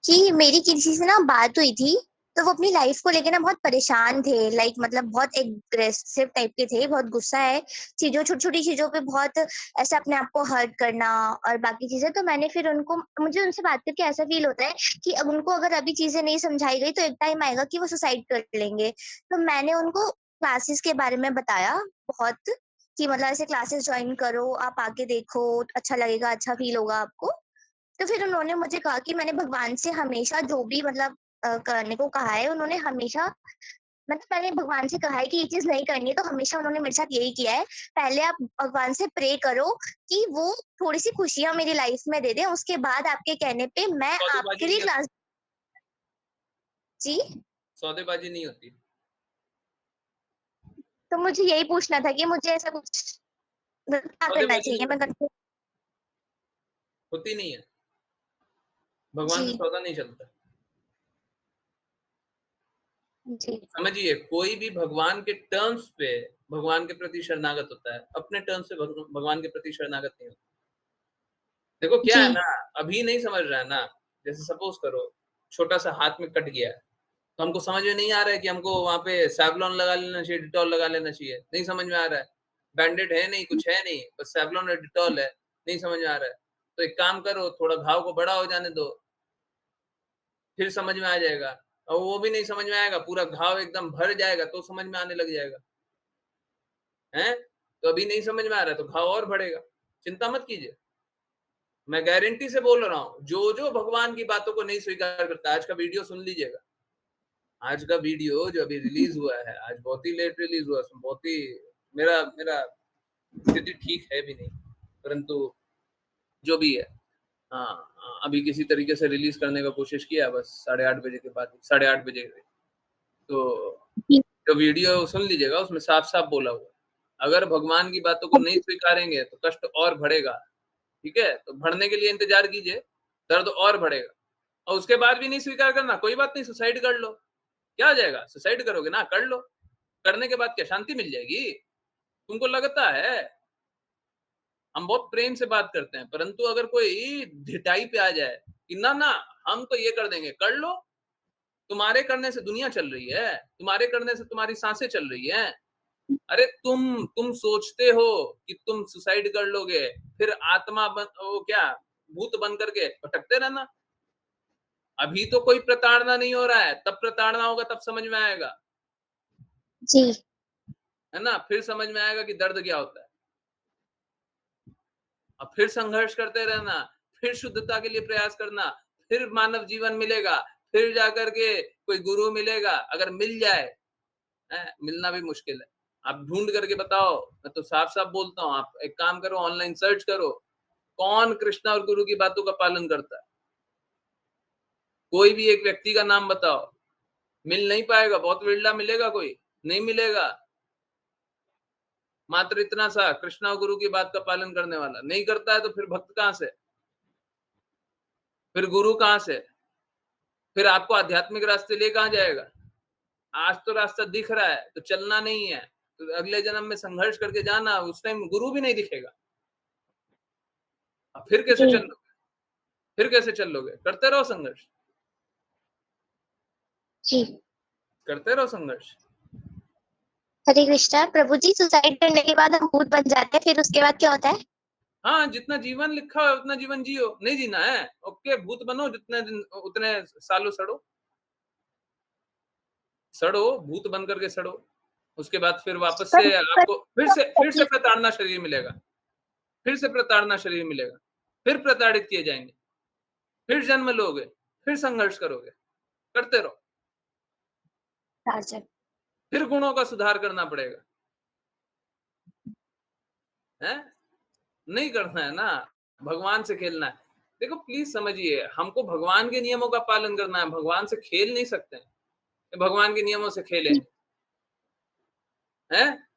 S7: कि मेरी किसी से ना बात हुई थी, तो वो अपनी लाइफ को लेके ना बहुत परेशान थे, लाइक मतलब बहुत एग्रेसिव टाइप के थे, बहुत गुस्सा है चीजों, छोटी छोटी चीजों पे बहुत ऐसा अपने आप को हर्ट करना और बाकी चीजें। तो मैंने फिर उनको, मुझे उनसे बात करके ऐसा फील होता है कि अब उनको अगर अभी चीजें नहीं समझाई गई तो एक टाइम आएगा कि वो सुसाइड कर लेंगे। तो मैंने उनको क्लासेस के बारे में बताया बहुत, कि मतलब ऐसे क्लासेस ज्वाइन करो, आप आके देखो, अच्छा लगेगा, अच्छा फील होगा आपको। तो फिर उन्होंने मुझे कहा कि मैंने भगवान से हमेशा जो भी मतलब करने को कहा है, उन्होंने हमेशा मतलब मैंने भगवान से कहा है कि ये चीज़ नहीं करनी है, तो हमेशा उन्होंने मेरे साथ यही किया है। पहले आप भगवान से प्रे करो कि वो थोड़ी-सी खुशियाँ मेरी लाइफ में दे दें, उसके बाद आपके कहने पे मैं
S1: सौदेबाजी
S7: आपके लिए
S1: नहीं होती,
S7: क्लास जी,
S1: सौदेबाजी नहीं होती।
S7: तो मुझे यही पूछना था कि मुझे ऐसा कुछ क्या करना
S1: सौदेबाजी नहीं
S7: चाहिए? मैं
S1: होती,
S7: करती
S1: होती नहीं है। भगवान से
S7: जी,
S1: सौदा नहीं चलता।
S7: जी,
S1: समझिए, कोई भी भगवान के टर्म्स पे भगवान के प्रति शरणागत होता है, अपने टर्म्स पे भगवान के प्रति शरणागत नहीं होता। देखो क्या है
S7: जी,
S1: ना, अभी नहीं समझ रहा है ना, जैसे सपोज़ करो, छोटा-सा हाथ में कट गया है, तो हमको समझ में नहीं आ रहा है कि हमको वहाँ पे सैवलॉन लगा लेना चाहिए, डेटॉल लगा लेना चाहिए, नहीं समझ में आ रहा है। बैंडेड है नहीं, कुछ है नहीं, बस सैवलॉन और डेटॉल है, नहीं समझ में आ रहा है। तो एक काम करो, थोड़ा घाव को बड़ा हो जाने दो, फिर समझ में आ जाएगा। और वो भी नहीं समझ में आएगा, पूरा घाव एकदम भर जाएगा तो समझ में आने लग जाएगा, हैं? तो अभी नहीं समझ में आ रहा है तो घाव और बढ़ेगा, चिंता मत कीजिए। मैं गारंटी से बोल रहा हूँ, जो-जो भगवान की बातों को नहीं स्वीकार करता, आज का वीडियो सुन लीजिएगा। आज का वीडियो जो अभी रिलीज़ हुआ है, आज बहुत ही लेट रिलीज़ हुआ, उसमें बहुत ही मेरा मेरा स्थिति ठीक है भी नहीं, परंतु जो भी है, हाँ, अभी किसी तरीके से रिलीज़ करने का कोशिश किया बस 8:30 बजे के बाद, 8:30 बजे तो
S7: जी,
S1: जो वीडियो सुन लीजिएगा, उसमें साफ-साफ बोला हुआ है। अगर भगवान की बातों को नहीं स्वीकारेंगे, तो कष्ट और बढ़ेगा, ठीक है? तो बढ़ने के लिए इंतज़ार कीजिए, दर्द और बढ़ेगा और उसके बाद भी नहीं स्वीकार करना, कोई बात नहीं, सुसाइड कर लो। क्या हो जाएगा? सुसाइड करोगे ना, कर लो। करने के बाद क्या शांति मिल जाएगी? तुमको लगता है? हम बहुत प्रेम से बात करते हैं, परंतु अगर कोई ढिठाई पे आ जाए कि ना, ना, हम तो ये कर देंगे, कर लो। तुम्हारे करने से दुनिया चल रही है, तुम्हारे करने से तुम्हारी साँसें चल रही हैं। अरे तुम सोचते हो कि तुम सुसाइड कर लोगे, फिर आत्मा बन वो क्या भूत बन करके भटकते रहना। अभी तो कोई प्रताड़ना नहीं हो रहा है, तब प्रताड़ना होगा तब समझ में आएगा,
S7: जी,
S1: है ना? फिर समझ में आएगा कि दर्द क्या होता है। अब फिर संघर्ष करते रहना, फिर शुद्धता के लिए प्रयास करना, फिर मानव जीवन मिलेगा, फिर जाकर के कोई गुरु मिलेगा, अगर मिल जाए, हैं? मिलना भी मुश्किल है। आप ढूँढ करके बताओ, मैं तो साफ-साफ बोलता हूँ, आप एक काम करो ऑनलाइन सर्च करो, कौन कृष्णा और गुरु की बातों का पालन करता है? कोई भी एक व्यक्ति का नाम बताओ, मिल नहीं पाएगा, बहुत विरला मिलेगा कोई, नहीं मिलेगा। मात्र इतना सा कृष्णा और गुरु की बात का पालन करने वाला, नहीं करता है तो फिर भक्त कहाँ से? फिर गुरु कहाँ से? फिर आपको आध्यात्मिक रास्ते ले कहाँ जाएगा? आज तो रास्ता दिख रहा है, तो चलना नहीं है, तो अगले जन्म में संघर्ष करके जाना, उस टाइम गुरु भी नहीं दिखेगा। अब फिर कैसे चल
S7: जी,
S1: लोगे? फिर कैसे चल लोगे? करते रहो संघर्ष,
S7: जी।
S1: करते रहो संघर्ष।
S7: हरे कृष्णा। प्रभु जी, सुसाइड करने के बाद हम भूत बन जाते हैं, फिर उसके बाद क्या होता है?
S1: हाँ, जितना जीवन लिखा है उतना जीवन जियो, नहीं जीना है, ओके भूत बनो जितने दिन उतने सालों सड़ो, सड़ो, भूत बन करके सड़ो। उसके बाद फिर वापस
S7: पर
S1: से
S7: पर
S1: आपको फिर से प्रताड़ना शरीर मिलेगा, फिर से प्रताड़ना शरीर मिलेगा, फिर प्रताड़ित किए जाएँगे, फिर जन्म लोगे, फिर संघर्ष करोगे, करते रहो,
S7: राजन।
S1: फिर गुणों का सुधार करना पड़ेगा, हैं? नहीं करना है ना, भगवान से खेलना है। देखो प्लीज़ समझिए, हमको भगवान के नियमों का पालन करना है, भगवान से खेल नहीं सकते हैं, कि भगवान के नियमों से खेलें, हैं?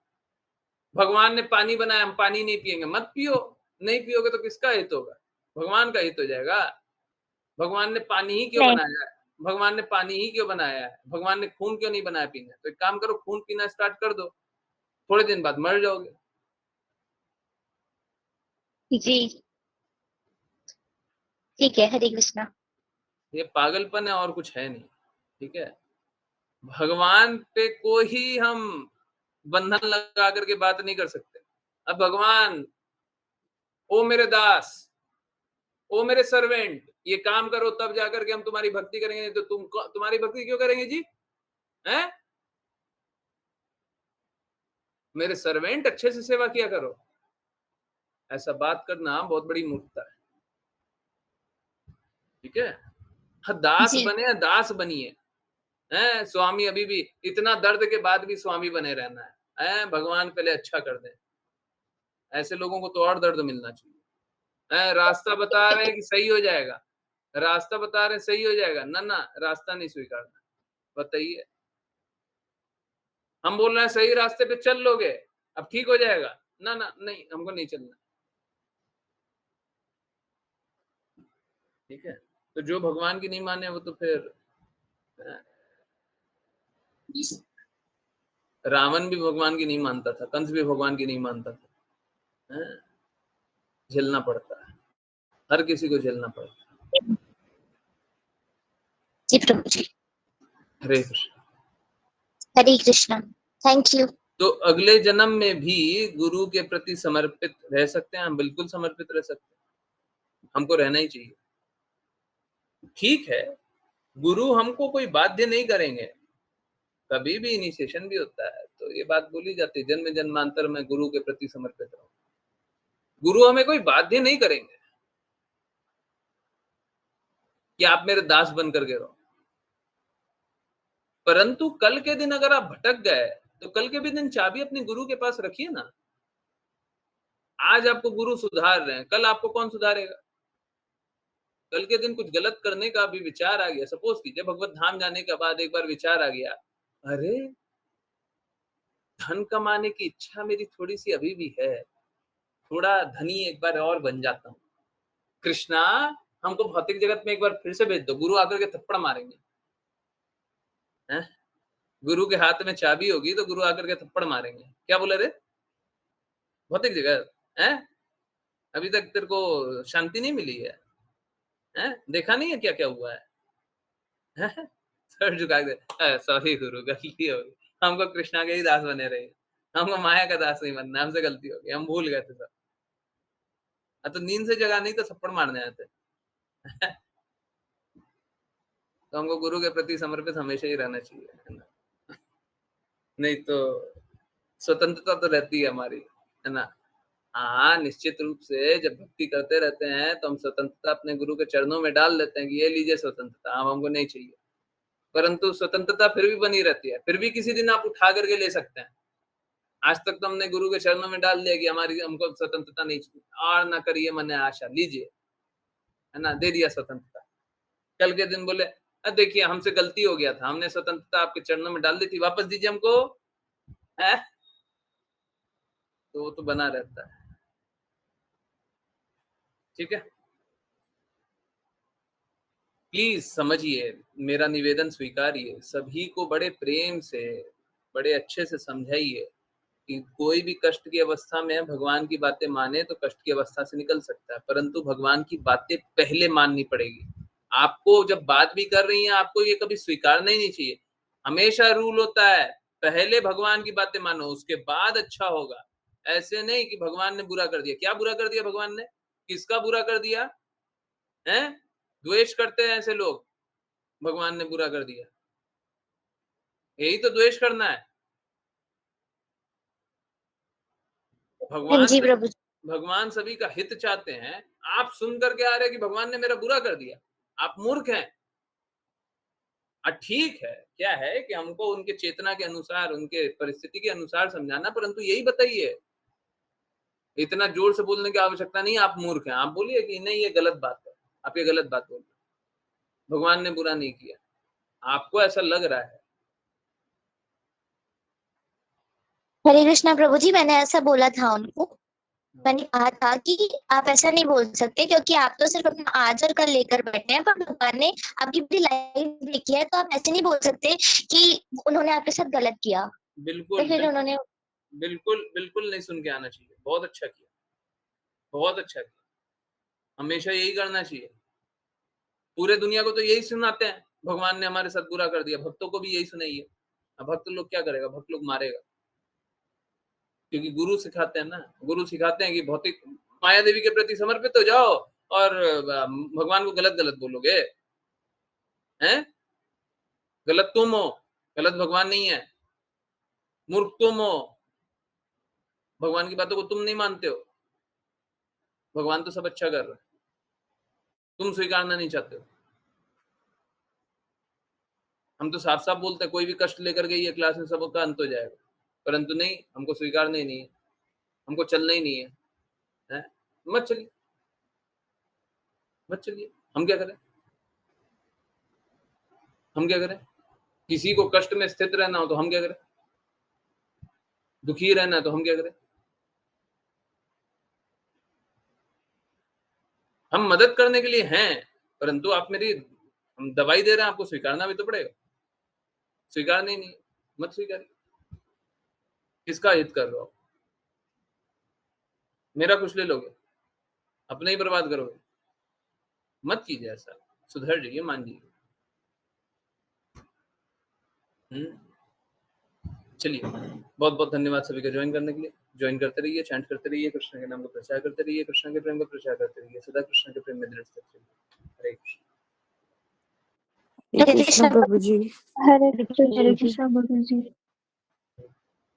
S1: भगवान ने पानी बनाया, हम पानी नहीं पिएँगे, मत पियो, नहीं पियोगे तो किसका हित होगा? भगवान का हित हो जाएगा। भगवान ने पानी ही क्यों
S7: नहीं,
S1: बनाया है? भगवान ने पानी ही क्यों बनाया है? भगवान ने खून क्यों नहीं बनाया पीना? तो एक काम करो खून पीना स्टार्ट कर दो, थोड़े दिन बाद मर जाओगे।
S7: जी, ठीक है, हरे कृष्णा।
S1: ये पागलपन है और कुछ है नहीं, ठीक है? भगवान पे कोई हम बंधन लगा कर के बात नहीं कर सकते। अब भगवान, ओ मेरे दास, ओ मेरे सर्वेंट, ये काम करो तब जाकर के हम तुम्हारी भक्ति करेंगे, नहीं तो तुम्हारी भक्ति क्यों करेंगे जी? हैं? मेरे सर्वेंट अच्छे से सेवा किया करो। ऐसा बात करना बहुत बड़ी मूर्खता है। ठीक है? हाँ, दास
S7: जी।
S1: बने या दास बनिए, हैं? स्वामी अभी भी इतना दर्द के बाद भी स्वामी बने रहना है, हैं? भगवान पहले अच्छा कर दें। ऐसे लोगों को तो और दर्द मिलना चाहिए, हैं? रास्ता बता रहे हैं कि सही हो जाएगा, रास्ता बता रहे हैं सही हो जाएगा, ना, ना, रास्ता नहीं स्वीकारना। बताइए? हम बोल रहे हैं सही रास्ते पे चल लोगे, अब ठीक हो जाएगा। ना, ना, नहीं, हमको नहीं चलना। ठीक है? तो जो भगवान की नहीं माने वो तो फिर रावण भी भगवान की नहीं मानता था, कंस भी भगवान की नहीं मानता था। हैं? झेलना पड़ता है, हर किसी को झेलना पड़ता है।
S7: जी प्रभु जी।
S1: हरे कृष्ण।
S7: हरे कृष्णा। Thank you.
S1: तो अगले जन्म में भी गुरु के प्रति समर्पित रह सकते हैं, हम बिल्कुल समर्पित रह सकते हैं, हमको रहना ही चाहिए। ठीक है, गुरु हमको कोई बाध्य नहीं करेंगे, कभी भी इनिशिएशन भी होता है, तो ये बात बोली जाती है, जन्म जन्मांतर में गुरु के प्रति समर्पित रहो। गुरु हमें कोई बाध्य नहीं करेंगे कि आप मेरे दास बन करके रहो। परंतु कल के दिन अगर आप भटक गए, तो कल के भी दिन चाबी अपने गुरु के पास रखिए ना। आज आपको गुरु सुधार रहे हैं, कल आपको कौन सुधारेगा? कल के दिन कुछ गलत करने का भी विचार आ गया, सपोज कीजिए भगवत धाम जाने के बाद एक बार विचार आ गया, अरे धन कमाने की इच्छा मेरी थोड़ी-सी अभी भी है, थोड़ा धनी एक बार और बन जाता हूँ। कृष्णा, हमको भौतिक जगत में एक बार फिर से भेज दो, गुरु आकर के थप्पड़ मारेंगे। हैं? गुरु के हाथ में चाबी होगी तो गुरु आकर के थप्पड़ मारेंगे। क्या बोले रे? भौतिक जगत, हैं? अभी तक तेरे को शांति नहीं मिली है? हैं? देखा नहीं है क्या-क्या हुआ है? हैं? सर झुका के सॉरी गुरु गलती हो गई। हमको कृष्णा के ही दास बने रहिए। हमको माया का दास नहीं बनना, हमसे गलती हो गई, हम भूल गए थे सब। तो नींद से जगा नहीं तो थप्पड़ मारने आए थे। तो हमको गुरु के प्रति समर्पित हमेशा ही रहना चाहिए, है ना? नहीं तो स्वतंत्रता तो रहती है हमारी, है ना? हाँ, निश्चित रूप से जब भक्ति करते रहते हैं तो हम स्वतंत्रता अपने गुरु के चरणों में डाल देते हैं कि ये लीजिए स्वतंत्रता, अब हमको नहीं चाहिए। परंतु स्वतंत्रता फिर भी बनी रहती है, फिर भी किसी दिन आप उठा करके ले सकते हैं। आज तक तो हमने गुरु के चरणों में डाल दिया कि हमारी हमको स्वतंत्रता नहीं चाहिए, और ना करिए मन आशा, लीजिए, है ना? दे दिया स्वतंत्रता। कल के दिन बोले, देखिए हमसे गलती हो गया था, हमने स्वतंत्रता आपके चरणों में डाल दी थी, वापस दीजिए हमको, हैं? तो वो तो बना रहता है। ठीक है? प्लीज समझिए, मेरा निवेदन स्वीकारिए, सभी को बड़े प्रेम से, बड़े अच्छे से समझाइए कि कोई भी कष्ट की अवस्था में भगवान की बातें माने तो कष्ट की अवस्था से निकल सकता है, परंतु भगवान की बातें पहले माननी पड़ेगी। आपको जब बात भी कर रही हैं, आपको ये कभी स्वीकारना ही नहीं चाहिए। हमेशा रूल होता है, पहले भगवान की बातें मानो, उसके बाद अच्छा होगा। ऐसे नहीं कि भगवान ने बुरा कर दिया। क्या बुरा कर दिया भगवान ने? किसका बुरा कर दिया? हैं? द्वेष करते हैं ऐसे लोग, भगवान ने बुरा कर दिया। यही तो द्वेष करना है।
S7: हाँ
S1: भगवान
S7: जी प्रभु जी।
S1: भगवान सभी का हित चाहते हैं। आप सुन करके आ रहे हैं कि भगवान ने मेरा बुरा कर दिया। आप मूर्ख हैं। ठीक है, क्या है कि हमको उनके चेतना के अनुसार, उनके परिस्थिति के अनुसार समझाना, परंतु यही बताइए। इतना जोर से बोलने की आवश्यकता नहीं है, आप मूर्ख हैं। आप बोलिए कि नहीं ये गलत बात है। आप ये गलत बात बोल रहे हैं। भगवान ने बुरा नहीं किया। आपको ऐसा लग रहा है।
S7: हरे कृष्णा प्रभु जी, मैंने ऐसा बोला था उनको। मैंने कहा था कि आप ऐसा नहीं बोल सकते क्योंकि आप तो सिर्फ अपना आज और कल लेकर बैठे हैं, पर भगवान ने आपकी पूरी लाइफ देखी है, तो आप ऐसे नहीं बोल सकते कि उन्होंने आपके साथ गलत किया। तो
S1: बिल्कुल,
S7: फिर
S1: बिल्कुल,
S7: उन्होंने
S1: बिल्कुल, बिल्कुल नहीं सुन के आना चाहिए। बहुत अच्छा किया। बहुत अच्छा किया। हमेशा यही करना चाहिए। पूरे दुनिया को तो यही सुनाते हैं, भगवान ने हमारे साथ बुरा कर दिया, भक्तों को भी यही सुनाइए। अब भक्त लोग क्या करेगा? भक्त लोग मारेगा। क्योंकि गुरु सिखाते हैं ना, गुरु सिखाते हैं कि भौतिक माया देवी के प्रति समर्पित हो जाओ और भगवान को गलत-गलत बोलोगे, हैं? गलत तुम हो, गलत भगवान नहीं है। मूर्ख तुम हो। भगवान की बातों को तुम नहीं मानते हो। भगवान तो सब अच्छा कर रहा है। तुम स्वीकारना नहीं चाहते हो। हम तो साफ-साफ बोलते हैं कोई भी कष्ट लेकर गई है क्लास में सबका अंत हो जाएगा, परंतु नहीं, हमको स्वीकारना ही नहीं है, हमको चलना ही नहीं है, हैं? मत चलिए, मत चलिए, हम क्या करें? हम क्या करें? किसी को कष्ट में स्थित रहना हो तो हम क्या करें? दुखी रहना है तो हम क्या करें? हम मदद करने के लिए हैं, परंतु आप मेरी हम दवाई दे रहे हैं, आपको स्वीकारना भी तो पड़ेगा। स्वीकारना ही नहीं है, मत स्वीकारिए। किसका हित कर रहे हो आप? मेरा कुछ ले लोगे, अपना ही बर्बाद करोगे। मत कीजिए ऐसा, सुधर जाइए, मान जाइए। चलिए, बहुत-बहुत धन्यवाद सभी का जॉइन करने के लिए। जॉइन करते रहिए, चैंट करते रहिए, कृष्ण के नाम का प्रचार करते रहिए, कृष्ण के प्रेम का प्रचार करते रहिए, सदा कृष्ण के प्रेम में दृढ़ स्थित रहिए। हरे कृष्ण।
S7: हरे कृष्ण
S2: प्रभु जी।
S7: हरे
S5: हरे
S7: कृष्ण
S5: कृष्ण
S7: गुरु जी।